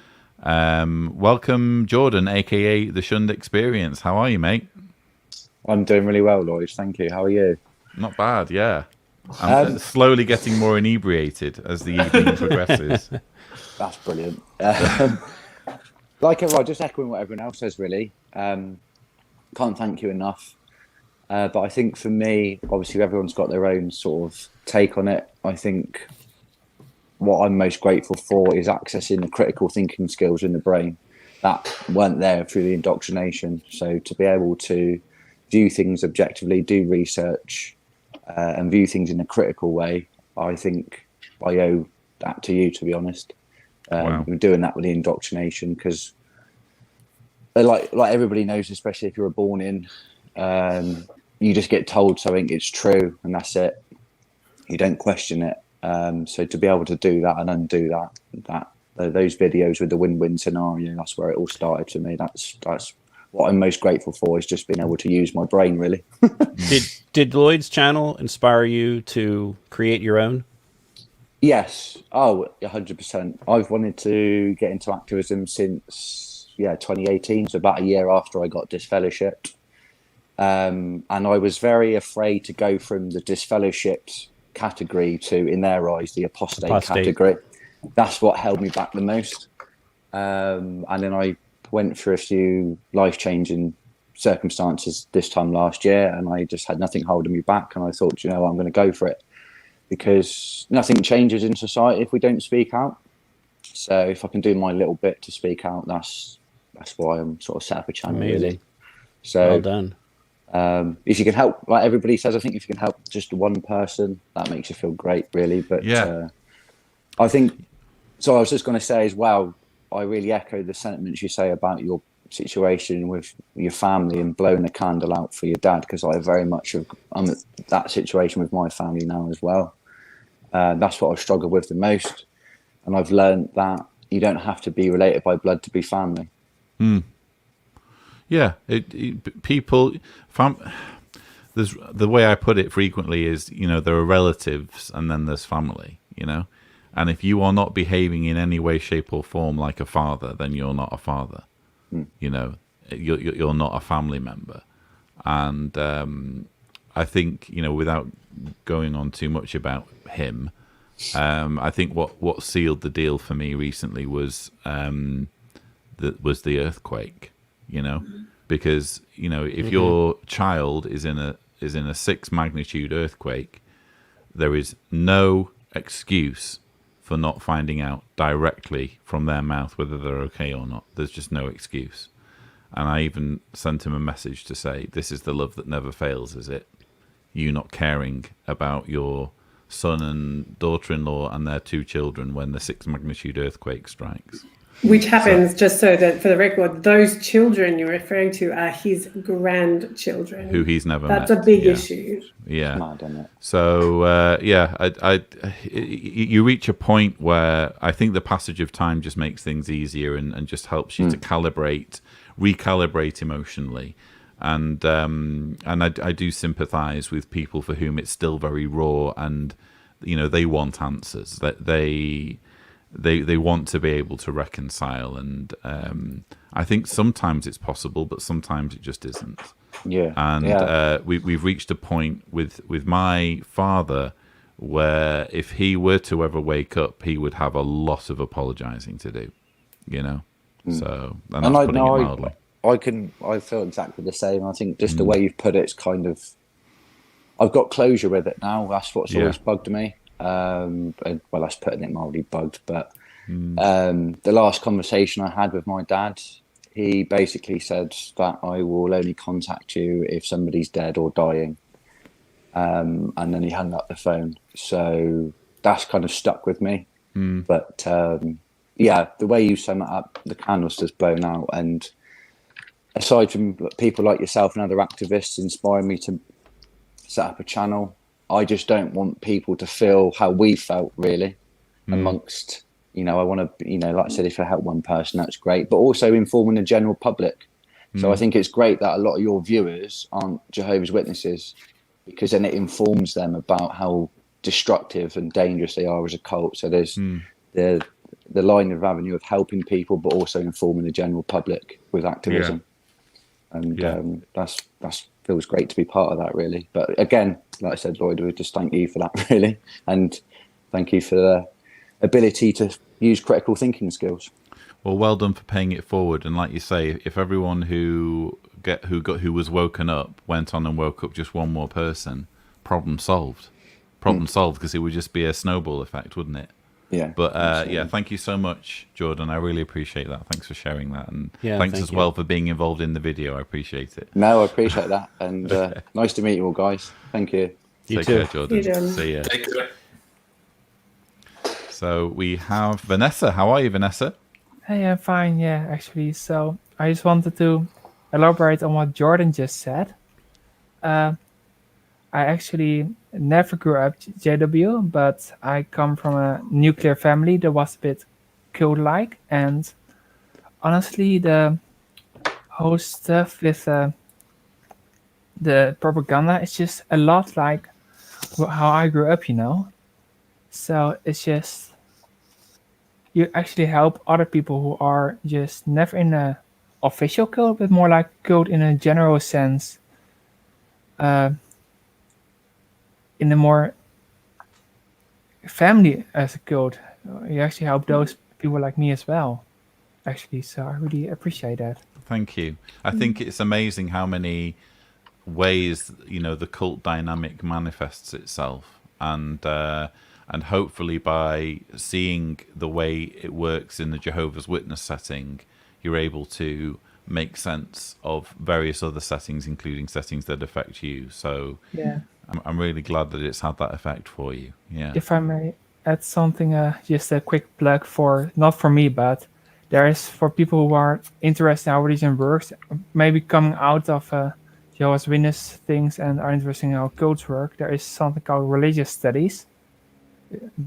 Welcome, Jordan, aka the Shunned Experience. How are you, mate? I'm doing really well, Lloyd. Thank you. How are you? Not bad, yeah. I'm slowly getting more inebriated as the evening progresses. That's brilliant. Just echoing what everyone else says, really. Can't thank you enough. But I think for me, obviously, everyone's got their own sort of take on it. I think what I'm most grateful for is accessing the critical thinking skills in the brain that weren't there through the indoctrination. So to be able to view things objectively, do research, and view things in a critical way, I think I owe that to you, to be honest. Wow. We're doing that with the indoctrination because, like everybody knows, especially if you're born in, you just get told something, it's true, and that's it. You don't question it. So to be able to do that and undo those videos with the win-win scenario, that's where it all started for me. That's what I'm most grateful for, is just being able to use my brain, really. Did Lloyd's channel inspire you to create your own? Yes. Oh, 100%. I've wanted to get into activism since 2018, so about a year after I got disfellowshipped. And I was very afraid to go from the disfellowshipped category to, in their eyes, the apostate category. That's what held me back the most. And then I went through a few life-changing circumstances this time last year, and I just had nothing holding me back. And I thought, I'm going to go for it, because nothing changes in society if we don't speak out. So if I can do my little bit to speak out, that's why I'm sort of set up a channel. Amazing. Really. So well done. If you can help, like everybody says, I think if you can help just one person, that makes you feel great, really. But I think, so I was just going to say as well, I really echo the sentiments you say about your situation with your family and blowing a candle out for your dad, because I very much I'm in that situation with my family now as well. That's what I've struggled with the most, and I've learned that you don't have to be related by blood to be family. Yeah, there's the way I put it frequently is, there are relatives and then there's family, and if you are not behaving in any way, shape or form like a father, then you're not a father. You're not a family member. And I think, without going on too much about him, I think what sealed the deal for me recently was the earthquake. Because if your child is in a 6 magnitude earthquake, there is no excuse for not finding out directly from their mouth whether they're okay or not. There's just no excuse. And I even sent him a message to say, this is the love that never fails, is it? You not caring about your son and daughter-in-law and their 2 children when the 6 magnitude earthquake strikes. Which happens, just so that for the record, those children you're referring to are his grandchildren. Who he's never met. That's a big issue. Yeah. Mad, isn't it? So, you reach a point where I think the passage of time just makes things easier and just helps you to recalibrate emotionally. And I do sympathize with people for whom it's still very raw and, they want answers. That they want to be able to reconcile, and I think sometimes it's possible, but sometimes it just isn't. Yeah. And we've reached a point with my father where if he were to ever wake up, he would have a lot of apologizing to do. So and that's putting it mildly. I feel exactly the same. I think just the way you've put it's kind of, I've got closure with it now. That's what's always bugged me. Well, that's putting it mildly bugged, but the last conversation I had with my dad, he basically said that I will only contact you if somebody's dead or dying. And then he hung up the phone. So that's kind of stuck with me. But the way you sum it up, the candle's just blown out. And aside from people like yourself and other activists inspiring me to set up a channel, I just don't want people to feel how we felt, really, amongst, I want to, like I said, if I help one person, that's great, but also informing the general public. So I think it's great that a lot of your viewers aren't Jehovah's Witnesses, because then it informs them about how destructive and dangerous they are as a cult. So there's the line of avenue of helping people, but also informing the general public with activism. And that's feels great to be part of that, really. But again, like I said, Lloyd, we just thank you for that, really, and thank you for the ability to use critical thinking skills. Well, well done for paying it forward. And like you say, if everyone who was woken up went on and woke up just one more person, problem solved. Problem solved, because it would just be a snowball effect, wouldn't it? Yeah. But thank you so much, Jordan. I really appreciate that. Thanks for sharing that, and thanks as well for being involved in the video. I appreciate it. No, I appreciate that, and nice to meet you all, guys. Thank you. Take care, Jordan. See ya. Thank you. So we have Vanessa. How are you, Vanessa? Hey, I'm fine. Yeah, actually. So I just wanted to elaborate on what Jordan just said. I actually never grew up JW, but I come from a nuclear family that was a bit cult-like, and honestly, the whole stuff with the propaganda is just a lot like how I grew up, So it's just, you actually help other people who are just never in a official cult, but more like cult in a general sense. In a more family as a cult, you actually help those people like me as well, actually. So I really appreciate that. Thank you. I think it's amazing how many ways the cult dynamic manifests itself, and hopefully by seeing the way it works in the Jehovah's Witness setting, you're able to make sense of various other settings, including settings that affect you. So yeah. I'm really glad that it's had that effect for you. Yeah. If I may add something, just a quick plug for, not for me, but there is for people who are interested in how religion works, maybe coming out of Jehovah's Witness things and are interested in how cults work, there is something called religious studies.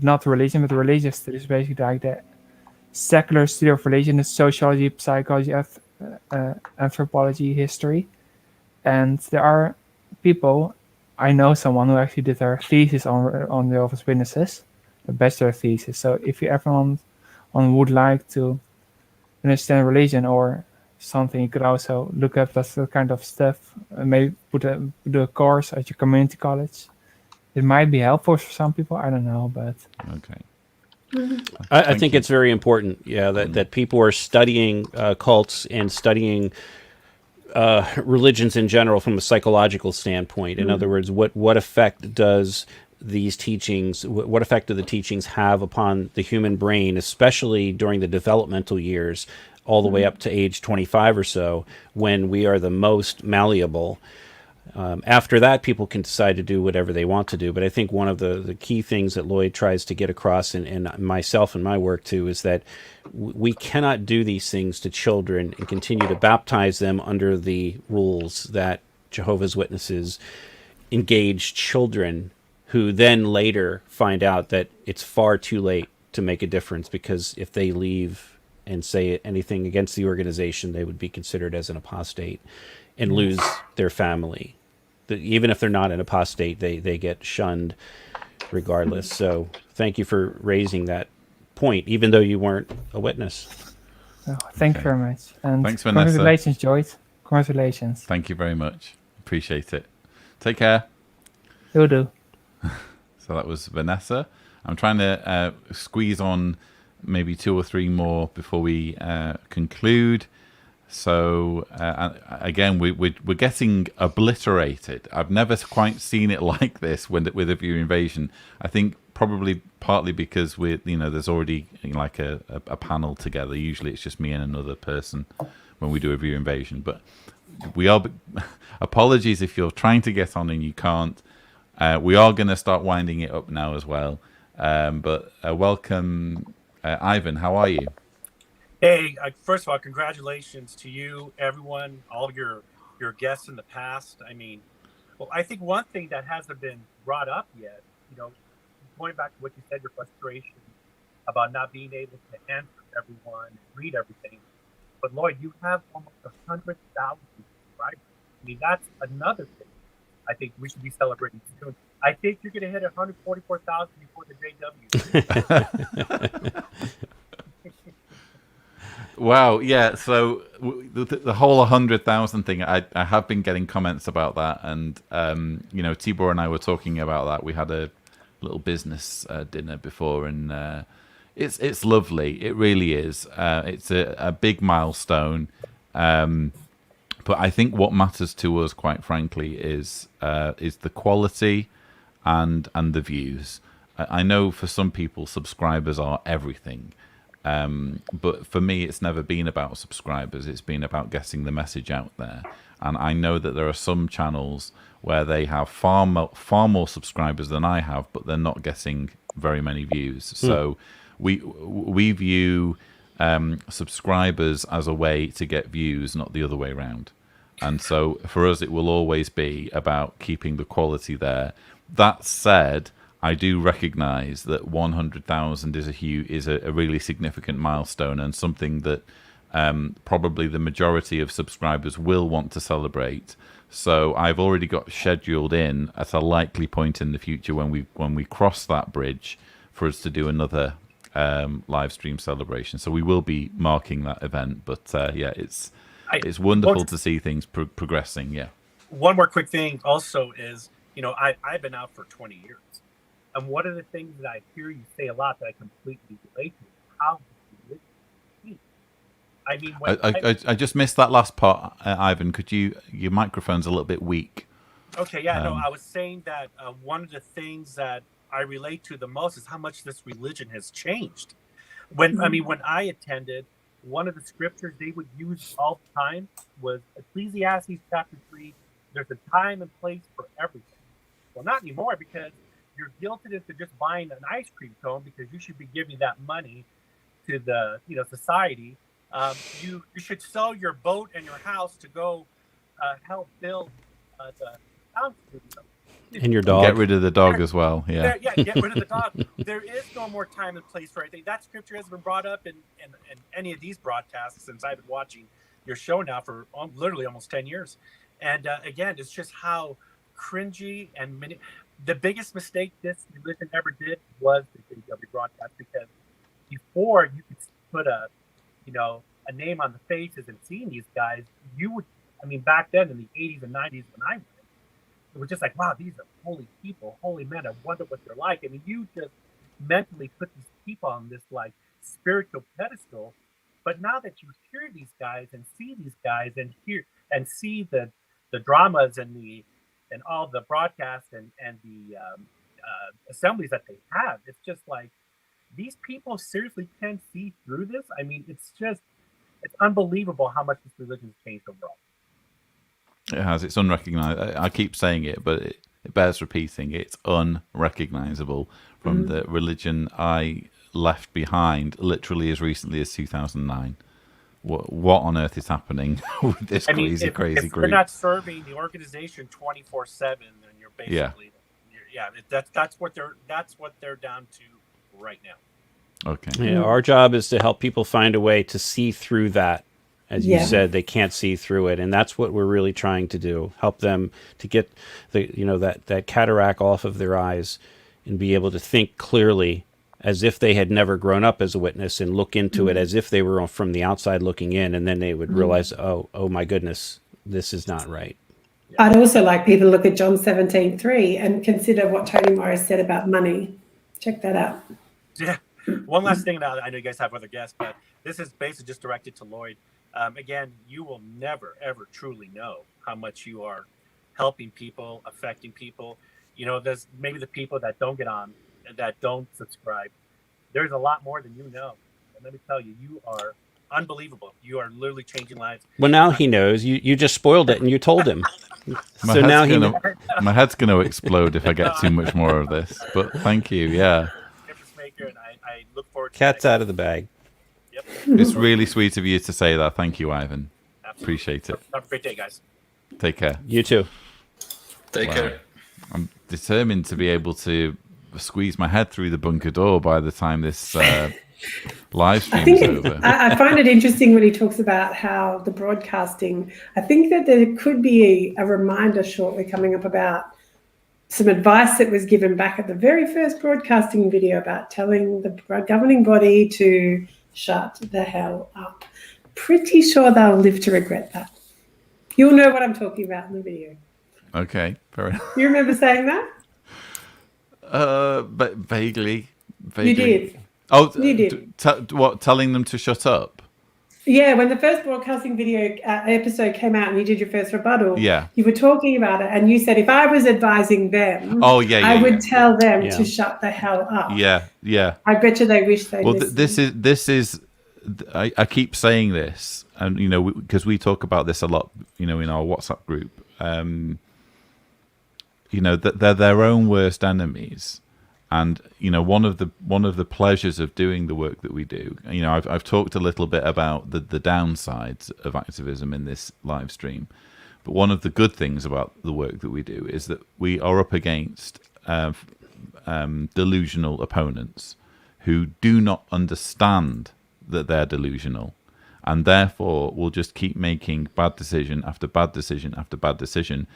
Not religion, but religious studies, basically like the secular study of religion, the sociology, psychology, anthropology, history. And there are people, I know someone who actually did their thesis on the Jehovah's Witnesses, a bachelor thesis. So if you ever would like to understand religion or something, you could also look up that kind of stuff. Maybe do a course at your community college. it might be helpful for some people. I don't know, but okay. I think it's very important, that people are studying cults and studying religions in general from a psychological standpoint. In other words, what effect does these teachings, what effect do the teachings have upon the human brain, especially during the developmental years, all the way up to age 25 or so, when we are the most malleable. After that, people can decide to do whatever they want to do. But I think one of the key things that Lloyd tries to get across, and myself and my work too, is that we cannot do these things to children and continue to baptize them under the rules that Jehovah's Witnesses engage children who then later find out that it's far too late to make a difference, because if they leave and say anything against the organization, they would be considered as an apostate and lose their family. Even if they're not an apostate, they get shunned regardless. So thank you for raising that point, even though you weren't a witness. Oh, thank you very much. And thanks, Vanessa. Congratulations, Joyce. Congratulations. Thank you very much. Appreciate it. Take care. Will do. So that was Vanessa. I'm trying to squeeze on maybe 2 or 3 more before we conclude. So again, we're getting obliterated. I've never quite seen it like this with a viewer invasion. I think probably partly because there's already like a panel together. Usually it's just me and another person when we do a viewer invasion. But we are apologies if you're trying to get on and you can't. We are going to start winding it up now as well. But welcome, Ivan. How are you? Hey, first of all, congratulations to you, everyone, all your guests in the past. I mean, well, I think one thing that hasn't been brought up yet, going back to what you said, your frustration about not being able to answer everyone and read everything. But Lloyd, you have almost 100,000 subscribers. I mean, that's another thing I think we should be celebrating soon. I think you're going to hit 144,000 before the JW. Wow, yeah. So the whole 100,000 thing, I have been getting comments about that, and Tibor and I were talking about that. We had a little business dinner before, and it's lovely. It really is. It's a big milestone. But I think what matters to us, quite frankly, is the quality and the views. I know for some people, subscribers are everything. But for me, it's never been about subscribers. It's been about getting the message out there. And I know that there are some channels where they have far more subscribers than I have, but they're not getting very many views. So we view subscribers as a way to get views, not the other way around. And so for us, it will always be about keeping the quality there. That said, I do recognize that 100,000 is a really significant milestone, and something that probably the majority of subscribers will want to celebrate. So I've already got scheduled in at a likely point in the future when we cross that bridge for us to do another live stream celebration. So we will be marking that event. But it's wonderful to see things progressing. Yeah. One more quick thing also is, I've been out for 20 years. And one of the things that I hear you say a lot that I completely relate to is how you live. I mean, I just missed that last part, Ivan. Could your microphone's a little bit weak. Okay, yeah, no, I was saying that one of the things that I relate to the most is how much this religion has changed. When I attended, one of the scriptures they would use all the time was Ecclesiastes Chapter 3. There's a time and place for everything. Well, not anymore, because you're guilted into just buying an ice cream cone because you should be giving that money to the society. You should sell your boat and your house to go help build the sound studio. And your dog. Get rid of the dog as well. Yeah. Get rid of the dog. There is no more time and place for anything. That scripture hasn't been brought up in any of these broadcasts since I've been watching your show now for literally almost 10 years. And again, it's just how cringy and the biggest mistake this religion ever did was the JW broadcast, because before you could put a name on the faces and seeing these guys, you would, back then in the 80s and 90s when I went, we're just like, wow, these are holy people, holy men. I wonder what they're like. I mean, you just mentally put these people on this like spiritual pedestal. But now that you hear these guys and see these guys and hear and see the dramas and all the broadcasts and the assemblies that they have, it's just like these people seriously can see through this. I mean, it's unbelievable how much this religion has changed overall. It has. It's unrecognized. I keep saying it, but it bears repeating. It's unrecognizable from the religion I left behind literally as recently as 2009. What on earth is happening with this crazy if group? You're not serving the organization 24/7, then you're basically that's what they're down to right now. Okay. Yeah, our job is to help people find a way to see through that. As you said, they can't see through it, and that's what we're really trying to do. Help them to get that cataract off of their eyes and be able to think clearly as if they had never grown up as a witness and look into it as if they were from the outside looking in, and then they would realize, oh my goodness, this is not right. I'd also like people to look at John 17:3 and consider what Tony Morris said about money. Check that out. Yeah. One last thing now, I know you guys have other guests, but this is basically just directed to Lloyd. Again, you will never, ever truly know how much you are helping people, affecting people. You know, there's maybe the people that don't get on, that don't subscribe. There's a lot more than you know. And let me tell you, you are unbelievable. You are literally changing lives. Well, now he knows. You just spoiled it and you told him. My head's going to explode if I get too much more of this. But thank you, yeah. And I look forward to Cat's out of the bag. Yep. It's really sweet of you to say that. Thank you, Ivan. Absolutely. Appreciate it. Have a great day, guys. Take care. You too. Take care. I'm determined to be able to squeeze my head through the bunker door by the time this live stream is over. I find it interesting when he talks about how the broadcasting, I think that there could be a reminder shortly coming up about some advice that was given back at the very first broadcasting video about telling the governing body to shut the hell up. Pretty sure they'll live to regret that. You'll know what I'm talking about in the video. Okay, fair enough. You remember saying that? But vaguely. You did. Oh, you did. What? Telling them to shut up? Yeah, when the first broadcasting video episode came out and you did your first rebuttal, you were talking about it and you said if I was advising them, I would tell them to shut the hell up. Yeah. I bet you they wish they listened. This is. I keep saying this, and because we talk about this a lot, in our WhatsApp group. That they're their own worst enemies. And one of the pleasures of doing the work that we do, I've talked a little bit about the downsides of activism in this live stream, but one of the good things about the work that we do is that we are up against delusional opponents who do not understand that they're delusional, and therefore will just keep making bad decision after bad decision after bad decision.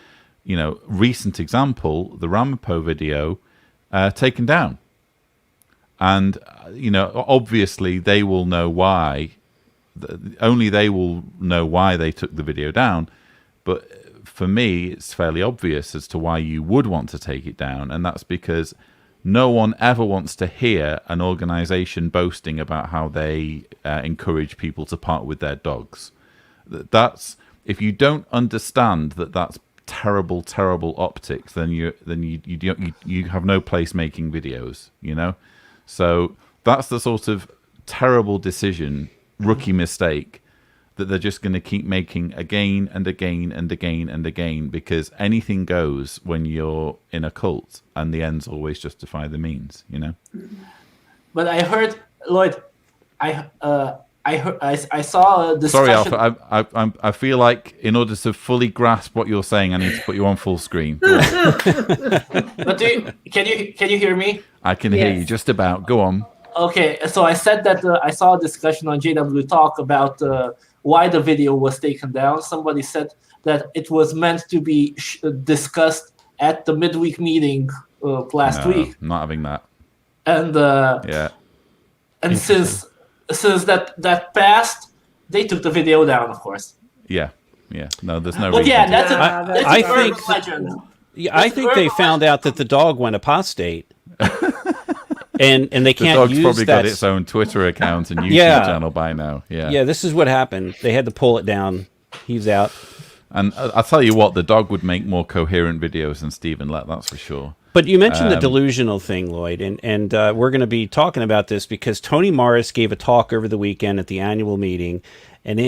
Recent example, the Ramapo video. Taken down, and obviously they will know why. Only they will know why they took the video down. But for me, it's fairly obvious as to why you would want to take it down, and that's because no one ever wants to hear an organization boasting about how they encourage people to part with their dogs. That's if you don't understand that that's terrible optics, then you have no place making videos, so that's the sort of terrible decision, rookie mistake that they're just going to keep making again and again and again and again, because anything goes when you're in a cult and the ends always justify the means, But I heard, Lloyd, I saw a discussion. Sorry, Alpha. I feel like in order to fully grasp what you're saying, I need to put you on full screen. But can you hear me? I can hear you just about. Go on. Okay, so I said that I saw a discussion on JW Talk about why the video was taken down. Somebody said that it was meant to be discussed at the midweek meeting last week. I'm not having that. And and since that passed, they took the video down, of course. Yeah. No, there's no but reason. Yeah, that's I think legend. Yeah, I think they found out that the dog went apostate. And they can't dog's use probably that. got its own Twitter account and YouTube Yeah. channel by now. Yeah. Yeah, this is what happened. They had to pull it down. He's out. And I'll tell you what, the dog would make more coherent videos than Stephen Lett, that's for sure. But you mentioned the delusional thing, Lloyd, and we're going to be talking about this because Tony Morris gave a talk over the weekend at the annual meeting, and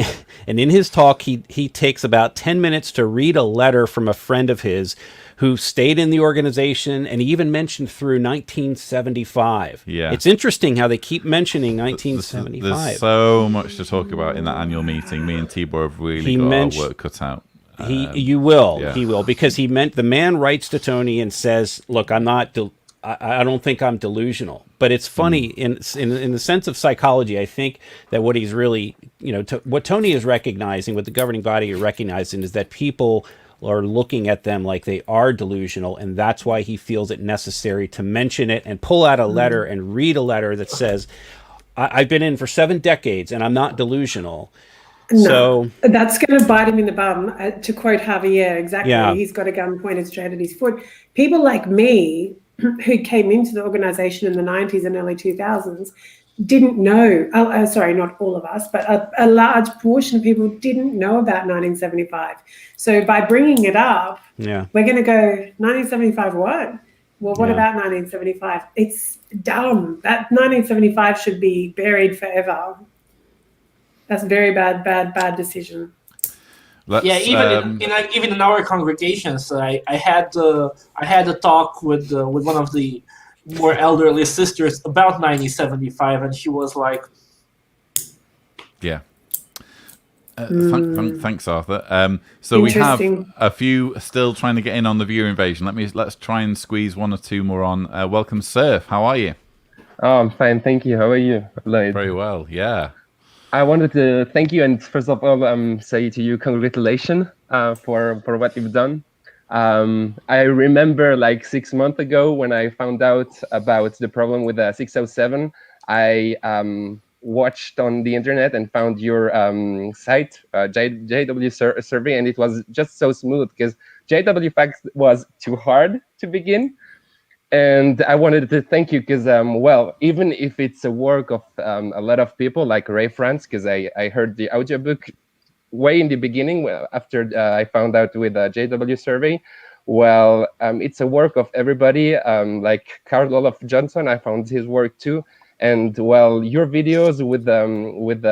in his talk, he takes about 10 minutes to read a letter from a friend of his who stayed in the organization, and he even mentioned through 1975. Yeah. It's interesting how they keep mentioning 1975. There's so much to talk about in that annual meeting. Me and Tibor have really got our work cut out. He will, because the man writes to Tony and says, "Look, I don't think I'm delusional." But it's funny in the sense of psychology. I think that what he's really, what Tony is recognizing, what the governing body are recognizing, is that people are looking at them like they are delusional, and that's why he feels it necessary to mention it and pull out a letter and read a letter that says, "I've been in for 7 decades and I'm not delusional." No, so that's going to bite him in the bum, to quote Javier. Exactly. Yeah. He's got a gun pointed straight at his foot. People like me, who came into the organization in the 90s and early 2000s, didn't know, sorry, not all of us, but a large portion of people didn't know about 1975. So by bringing it up, yeah, we're going to go, 1975 what? Well, what about 1975? It's dumb. That 1975 should be buried forever. That's a very bad decision. Even in our congregations, I had a talk with one of the more elderly sisters about 1975, and she was like, "Yeah." Thanks, Arthur. So we have a few still trying to get in on the viewer invasion. Let's try and squeeze 1 or 2 more on. Welcome, Surf. How are you? Oh, I'm fine, thank you. How are you, Lloyd? Very well. Yeah. I wanted to thank you, and first of all, say to you congratulations for what you've done. I remember like 6 months ago when I found out about the problem with the 607, I watched on the internet and found your site, JW survey, and it was just so smooth because JW Facts was too hard to begin. And I wanted to thank you because, well, even if it's a work of a lot of people like Ray France, because I heard the audiobook way in the beginning after I found out with JW Survey. Well, it's a work of everybody, like Carl Olaf Johnson, I found his work too. And well, your videos with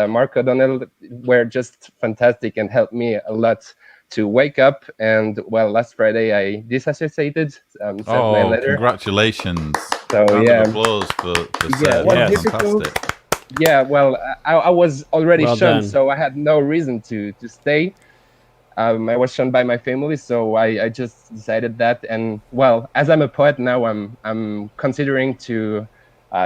Mark O'Donnell were just fantastic and helped me a lot to wake up. And well, last Friday I disassociated, sent my letter. Congratulations. So Round yeah, of applause for fantastic. Yeah, well, I was already shunned, so I had no reason to stay. I was shunned by my family, so I just decided that. And well, as I'm a poet now, I'm considering to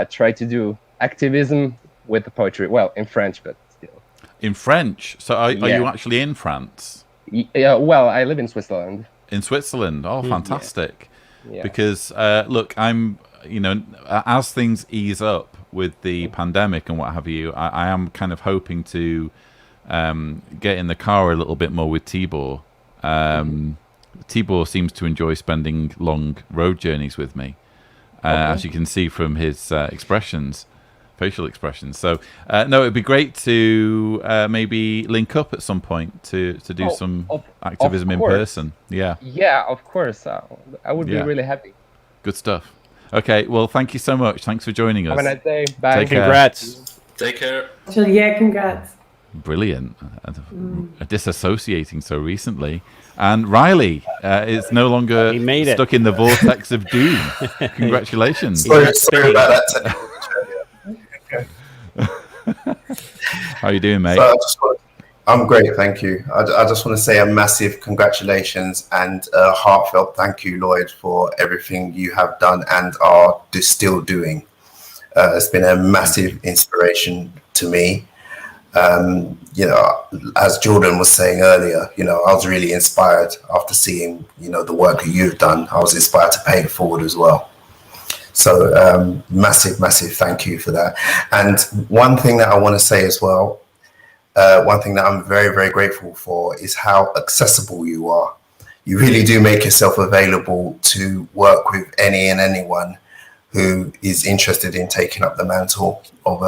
try to do activism with the poetry. Well, in French, but still. In French? So are you actually in France? Yeah, well, I live in Switzerland. In Switzerland? Oh, fantastic. Yeah. Because, look, I'm, as things ease up with the pandemic and what have you, I am kind of hoping to get in the car a little bit more with Tibor. Tibor seems to enjoy spending long road journeys with me, as you can see from his expressions. Facial expressions. So no, it'd be great to maybe link up at some point to do some activism in person. Yeah. Yeah, of course. I would be really happy. Good stuff. Okay, well, thank you so much. Thanks for joining us. Have a nice day. Bye. Take care. Congrats. Take care. So, yeah, congrats. Brilliant. Disassociating so recently. And Riley is no longer stuck in the vortex of doom. Congratulations. Sorry about that. How are you doing, mate? I'm great, thank you. I just want to say a massive congratulations and a heartfelt thank you, Lloyd, for everything you have done and are still doing. It's been a massive inspiration to me. As Jordan was saying earlier, I was really inspired after seeing, the work that you've done. I was inspired to pay it forward as well. So massive thank you for that. And one thing that I want to say as well, one thing that I'm very, very grateful for is how accessible you are. you really do make yourself available to work with any and anyone who is interested in taking up the mantle of,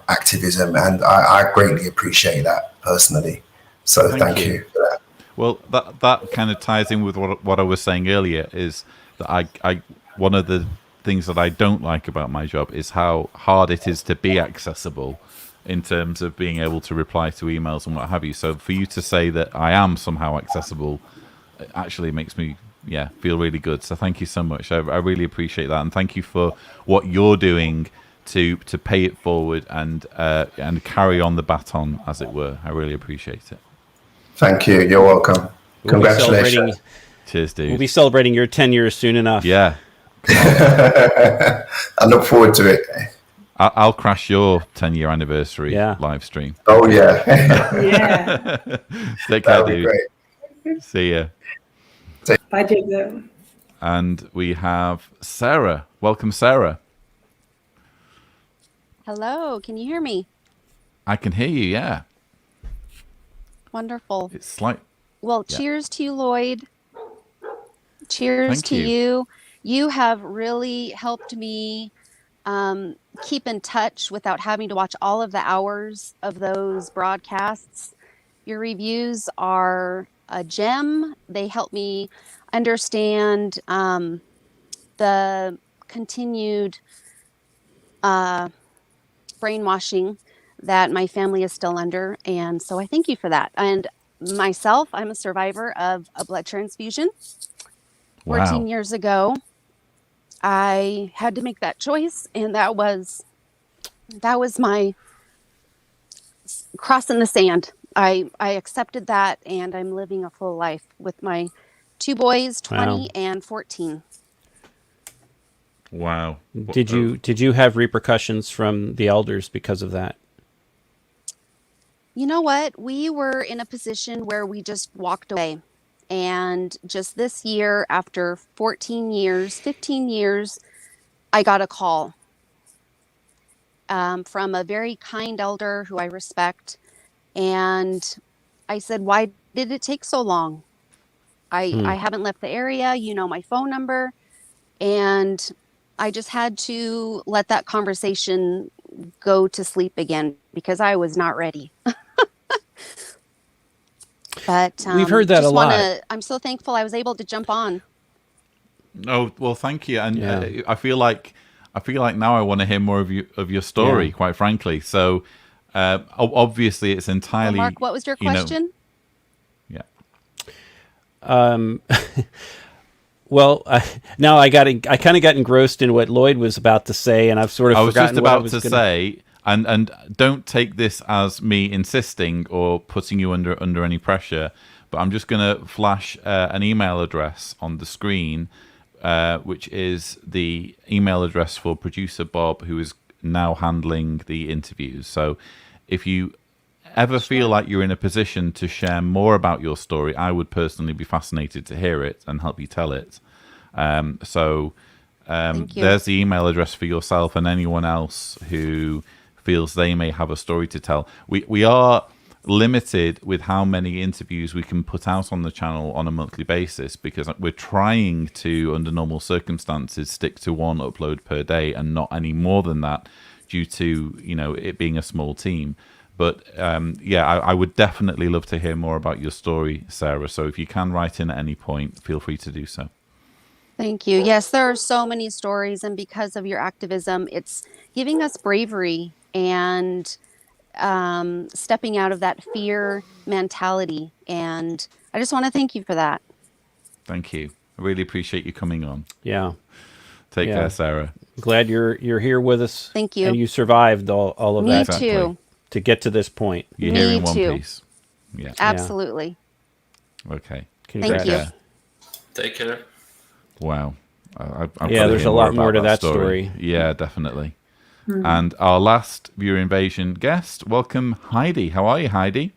activism. And I greatly appreciate that personally. So thank you for that. Well, that kind of ties in with what I was saying earlier, is that I one of the things that I don't like about my job is how hard it is to be accessible in terms of being able to reply to emails and what have you. So for you to say that I am somehow accessible, it actually makes me feel really good. So thank you so much. I really appreciate that, and thank you for what you're doing to pay it forward and carry on the baton, as it were. I really appreciate it. Thank you. You're welcome. Congratulations. Cheers, dude. We'll be celebrating your 10 years soon enough. Yeah. I look forward to it. I'll crash your 10-year anniversary live stream. Oh, yeah. Yeah. Take care, That'd be dude. great. See ya. Bye, Jacob. And we have Sarah. Welcome, Sarah. Hello, can you hear me? I can hear you, yeah. Wonderful. It's like... Well, cheers to you, Lloyd. Cheers to you. You have really helped me keep in touch without having to watch all of the hours of those broadcasts. Your reviews are a gem. They help me understand the continued brainwashing that my family is still under. And so I thank you for that. And myself, I'm a survivor of a blood transfusion. 14 years ago, I had to make that choice, and that was my cross in the sand. I accepted that, and I'm living a full life with my 2 boys, 20 and 14. Wow. Did you have repercussions from the elders because of that? You know what? We were in a position where we just walked away. And just this year, after 15 years, I got a call from a very kind elder who I respect. And I said, why did it take so long? I haven't left the area. You know my phone number. And I just had to let that conversation go to sleep again because I was not ready. But we've heard that a lot. I'm so thankful I was able to jump on. Oh, well, thank you. And I feel like now I want to hear more of your story, quite frankly. So obviously it's entirely. Well, Mark, what was your question? Well, now I kind of got engrossed in what Lloyd was about to say, and I've sort of forgotten what I was just about to say. And don't take this as me insisting or putting you under any pressure, but I'm just going to flash an email address on the screen, which is the email address for producer Bob, who is now handling the interviews. So if you ever feel like you're in a position to share more about your story, I would personally be fascinated to hear it and help you tell it. There's the email address for yourself and anyone else who feels they may have a story to tell. We are limited with how many interviews we can put out on the channel on a monthly basis, because we're trying to, under normal circumstances, stick to 1 upload per day and not any more than that, due to it being a small team. But I would definitely love to hear more about your story, Sarah. So if you can write in at any point, feel free to do so. Thank you. Yes, there are so many stories, and because of your activism, it's giving us bravery and stepping out of that fear mentality. And I just want to thank you for that. Thank you. I really appreciate you coming on. Yeah. Take care, Sarah. Glad you're here with us. Thank you. And you survived all of that. Me too. To get to this point. You're here in one piece. Yeah. Absolutely. Okay. Thank you. Take care. Wow. I'm there's a lot more to that story. Yeah, definitely. And our last viewer invasion guest, welcome Heidi. How are you, Heidi?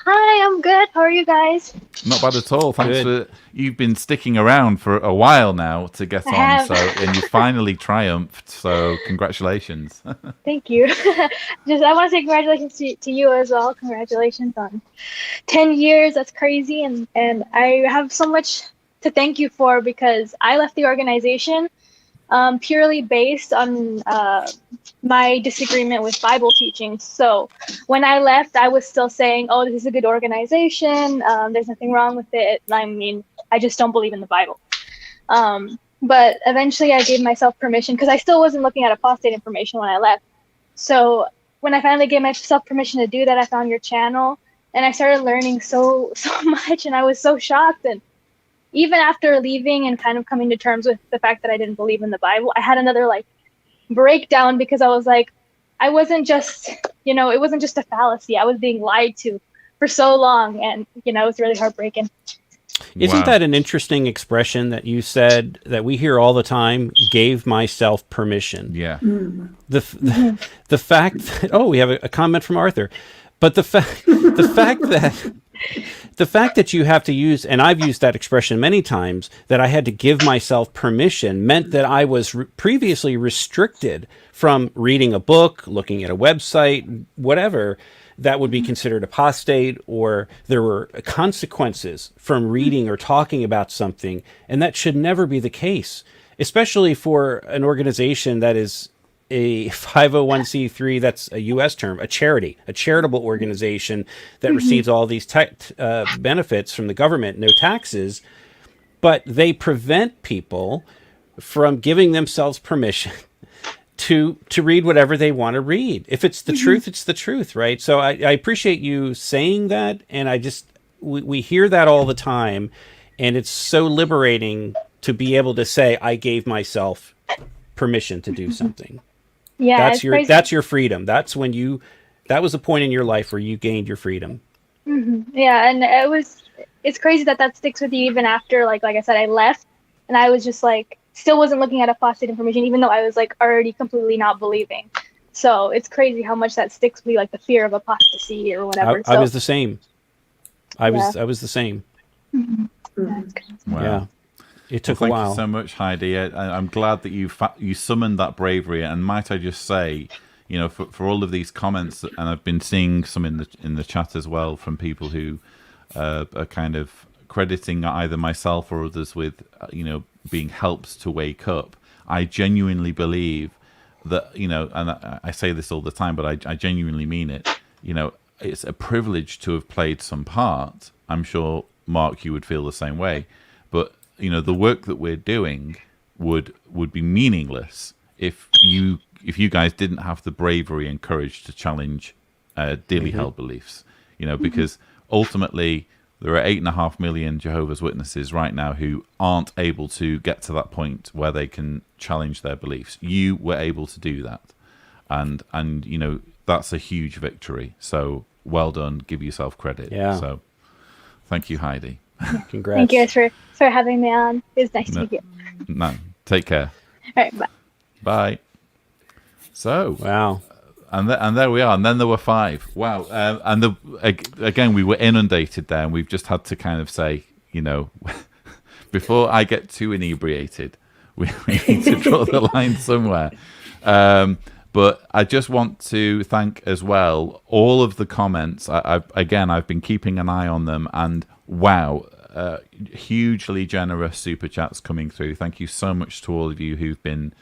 Hi, I'm good. How are you guys? Not bad at all. Thanks for you've been sticking around for a while now to get on. have. And you finally triumphed. So congratulations. Thank you. I want to say congratulations to you as well. Congratulations on 10 years. That's crazy. And I have so much to thank you for, because I left the organization purely based on my disagreement with Bible teaching. So when I left, I was still saying, oh, this is a good organization. There's nothing wrong with it. I mean, I just don't believe in the Bible. But eventually I gave myself permission, because I still wasn't looking at apostate information when I left. So when I finally gave myself permission to do that, I found your channel and I started learning so much, and I was so shocked. And even after leaving and kind of coming to terms with the fact that I didn't believe in the Bible, I had another breakdown, because I was like, I wasn't just, it wasn't just a fallacy. I was being lied to for so long, and it was really heartbreaking. Isn't that an interesting expression that you said that we hear all the time? Gave myself permission. Yeah. The fact that, we have a comment from Arthur, but the fact that you have to use, and I've used that expression many times, that I had to give myself permission meant that I was previously restricted from reading a book, looking at a website, whatever, that would be considered apostate, or there were consequences from reading or talking about something, and that should never be the case, especially for an organization that is a 501c3, that's a U.S. term, a charity, a charitable organization that receives all these benefits from the government, no taxes, but they prevent people from giving themselves permission to read whatever they want to read. If it's the truth, it's the truth, right? So I appreciate you saying that, and we hear that all the time, and it's so liberating to be able to say, I gave myself permission to do something. Yeah, that's your freedom. That was a point in your life where you gained your freedom. Yeah, and it's crazy that sticks with you even after, like I said, I left, and I was just still wasn't looking at apostate information, even though I was already completely not believing. So it's crazy how much that sticks with me, the fear of apostasy or whatever. I was the same. I was the same. Wow. Yeah. It took a while. Thank you so much, Heidi. I'm glad that you summoned that bravery. And might I just say, for all of these comments, and I've been seeing some in the chat as well from people who are kind of crediting either myself or others with, being helped to wake up. I genuinely believe that, and I say this all the time, but I genuinely mean it. It's a privilege to have played some part. I'm sure, Mark, you would feel the same way. But the work that we're doing would be meaningless if you guys didn't have the bravery and courage to challenge dearly held beliefs. Because ultimately there are 8.5 million Jehovah's Witnesses right now who aren't able to get to that point where they can challenge their beliefs. You were able to do that, and that's a huge victory. So well done. Give yourself credit. Yeah. So thank you, Heidi. Congrats. Thank you guys for having me on. It was nice to meet you. No, take care. All right, bye. Bye. So wow, and there we are. And then there were 5. Wow. And again, we were inundated there, and we've just had to kind of say, before I get too inebriated, we need to draw the line somewhere. But I just want to thank as well all of the comments. I've been keeping an eye on them, and wow, hugely generous super chats coming through. Thank you so much to all of you who've been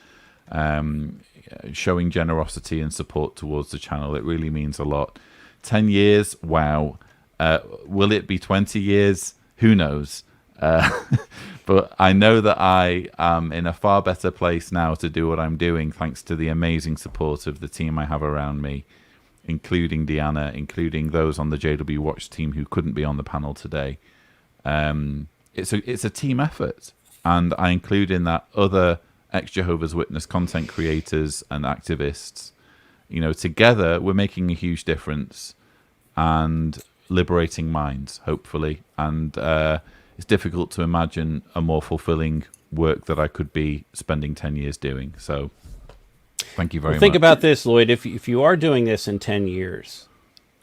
showing generosity and support towards the channel. It really means a lot. 10 years, wow. Will it be 20 years? Who knows? But I know that I am in a far better place now to do what I'm doing, thanks to the amazing support of the team I have around me, including Deanna, including those on the JW Watch team who couldn't be on the panel today. It's a team effort, and I include in that other ex-Jehovah's Witness content creators and activists. Together we're making a huge difference and liberating minds, hopefully. And it's difficult to imagine a more fulfilling work that I could be spending 10 years doing. So thank you very much. Think about this, Lloyd. If you are doing this in 10 years,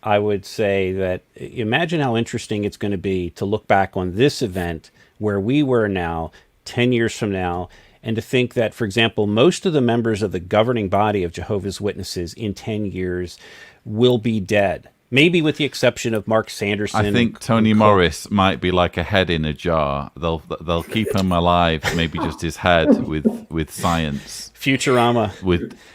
I would say that imagine how interesting it's going to be to look back on this event where we were now 10 years from now, and to think that, for example, most of the members of the governing body of Jehovah's Witnesses in 10 years will be dead. Maybe with the exception of Mark Sanderson. I think Tony Morris might be like a head in a jar. They'll keep him alive, maybe just his head with science. Futurama.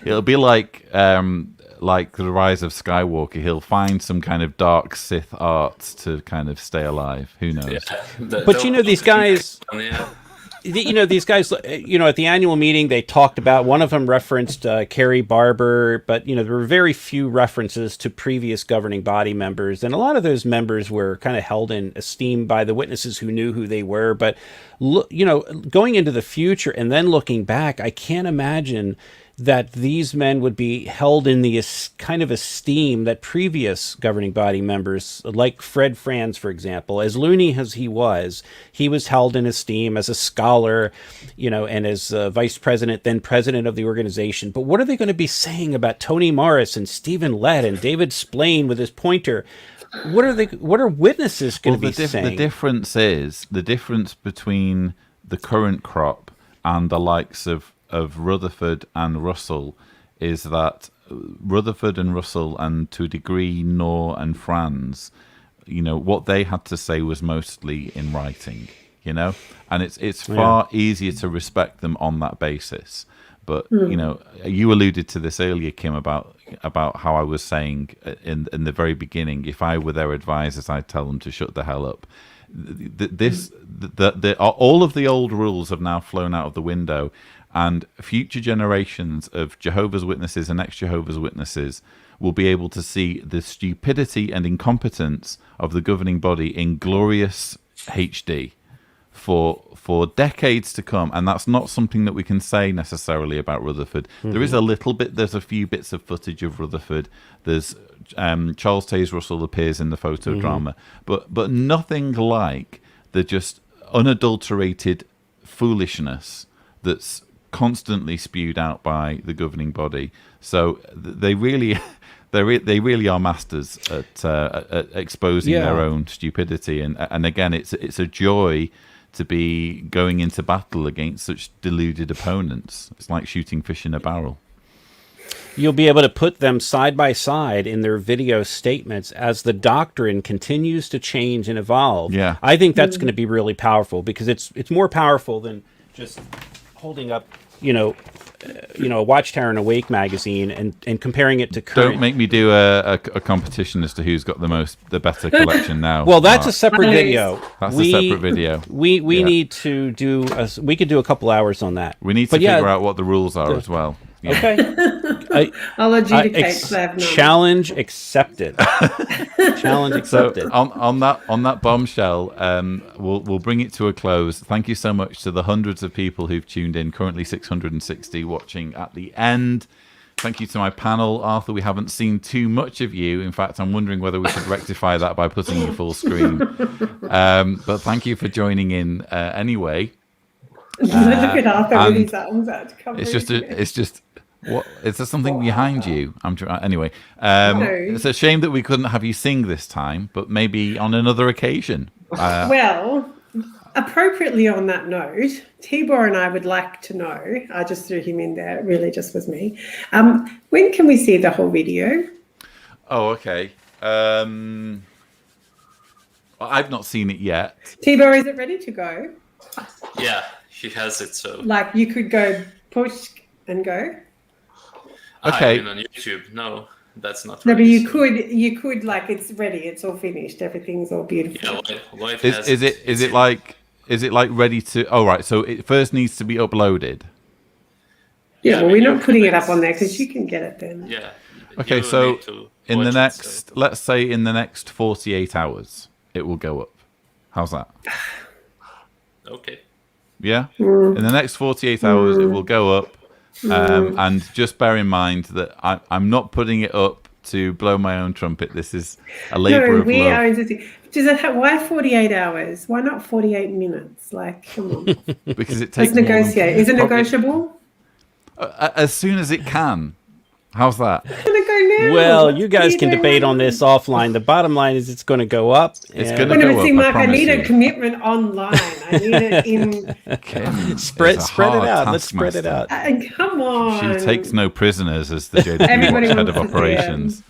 It'll be like the Rise of Skywalker. He'll find some kind of dark Sith arts to kind of stay alive. Who knows? Yeah, But these guys. These guys, at the annual meeting, they talked about, one of them referenced Carrie Barber, but, there were very few references to previous governing body members. And a lot of those members were kind of held in esteem by the witnesses who knew who they were. But, going into the future and then looking back, I can't imagine that these men would be held in the kind of esteem that previous governing body members, like Fred Franz, for example, as loony as he was held in esteem as a scholar, and as vice president, then president of the organization. But what are they going to be saying about Tony Morris and Stephen Lett and David Splain with his pointer? What are witnesses going to be saying? The difference between the current crop and the likes of Rutherford and Russell is that Rutherford and Russell, and to a degree Knorr and Franz, what they had to say was mostly in writing, and it's far easier to respect them on that basis. But you alluded to this earlier, Kim, about how I was saying in the very beginning, if I were their advisors, I'd tell them to shut the hell up. All of the old rules have now flown out of the window. And future generations of Jehovah's Witnesses and ex-Jehovah's Witnesses will be able to see the stupidity and incompetence of the governing body in glorious HD for decades to come. And that's not something that we can say necessarily about Rutherford. Mm-hmm. There's a few bits of footage of Rutherford. There's Charles Taze Russell appears in the photo drama, but nothing like the just unadulterated foolishness that's constantly spewed out by the governing body. So they really are masters at exposing their own stupidity. And again, it's a joy to be going into battle against such deluded opponents. It's like shooting fish in a barrel. You'll be able to put them side by side in their video statements as the doctrine continues to change and evolve. Yeah. I think that's going to be really powerful, because it's more powerful than just holding up, a Watchtower and Awake magazine and comparing it to current. Don't make me do a competition as to who's got the better collection now. Well, that's a separate video. That's a separate video. We need to do. We could do a couple hours on that. We need to figure out what the rules are as well. Yeah. Okay. I'll adjudicate. Challenge accepted. Challenge accepted. So on that bombshell, we'll bring it to a close. Thank you so much to the hundreds of people who've tuned in. Currently 660 watching at the end. Thank you to my panel. Arthur, we haven't seen too much of you. In fact, I'm wondering whether we should rectify that by putting you full screen. But thank you for joining in anyway. Look at Arthur with his arms out. It's just. What is there something behind you? Anyway. It's a shame that we couldn't have you sing this time, but maybe on another occasion. Well, appropriately on that note, Tibor and I would like to know. I just threw him in there. It really just was me. When can we see the whole video? Oh, okay. I've not seen it yet. Tibor, is it ready to go? Yeah, he has it. So like you could go push and go. Okay. On YouTube, no, that's not. No, ready, but you could like it's ready, it's all finished, everything's all beautiful. Yeah, is it like ready to? Oh, right. So it first needs to be uploaded. Yeah, well, we're not putting it up on there because you can get it then. Yeah. Okay, so in the next, let's say in the next 48 hours, it will go up. How's that? Okay. Yeah. In the next 48 hours, it will go up. And just bear in mind that I'm not putting it up to blow my own trumpet. This is a labor of love. Why 48 hours? Why not 48 minutes? Like, come on. Because it takes. Let's negotiate. Is it negotiable? As soon as it can. How's that? It's gonna go now. Well, you guys can debate on this offline. The bottom line is it's going to go up. It's going to go up. See, Mark, I need you. a commitment online. I need it in. Spread it out. Let's spread it out. Come on. She takes no prisoners as the JW Watch head of operations.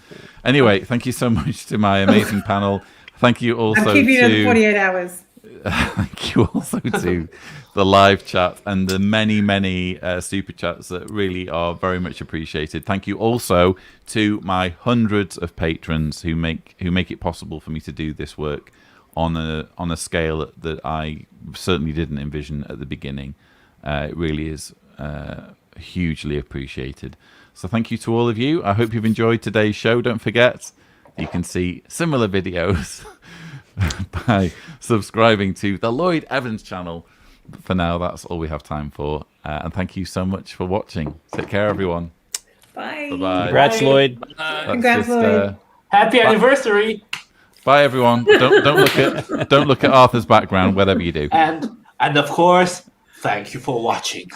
Anyway, thank you so much to my amazing panel. Thank you also I'm keeping it 48 hours. Thank you also to the live chat and the many super chats that really are very much appreciated. Thank you also to my hundreds of patrons who make it possible for me to do this work on a scale that I certainly didn't envision at the beginning. It really is hugely appreciated. So thank you to all of you. I hope you've enjoyed today's show. Don't forget, you can see similar videos by subscribing to the Lloyd Evans channel. For now, that's all we have time for. And thank you so much for watching. Take care, everyone. Bye. Bye-bye. Congrats, Lloyd. Congrats, Lloyd. Happy anniversary. Bye, everyone. Don't look at Arthur's background, whatever you do. And of course, thank you for watching.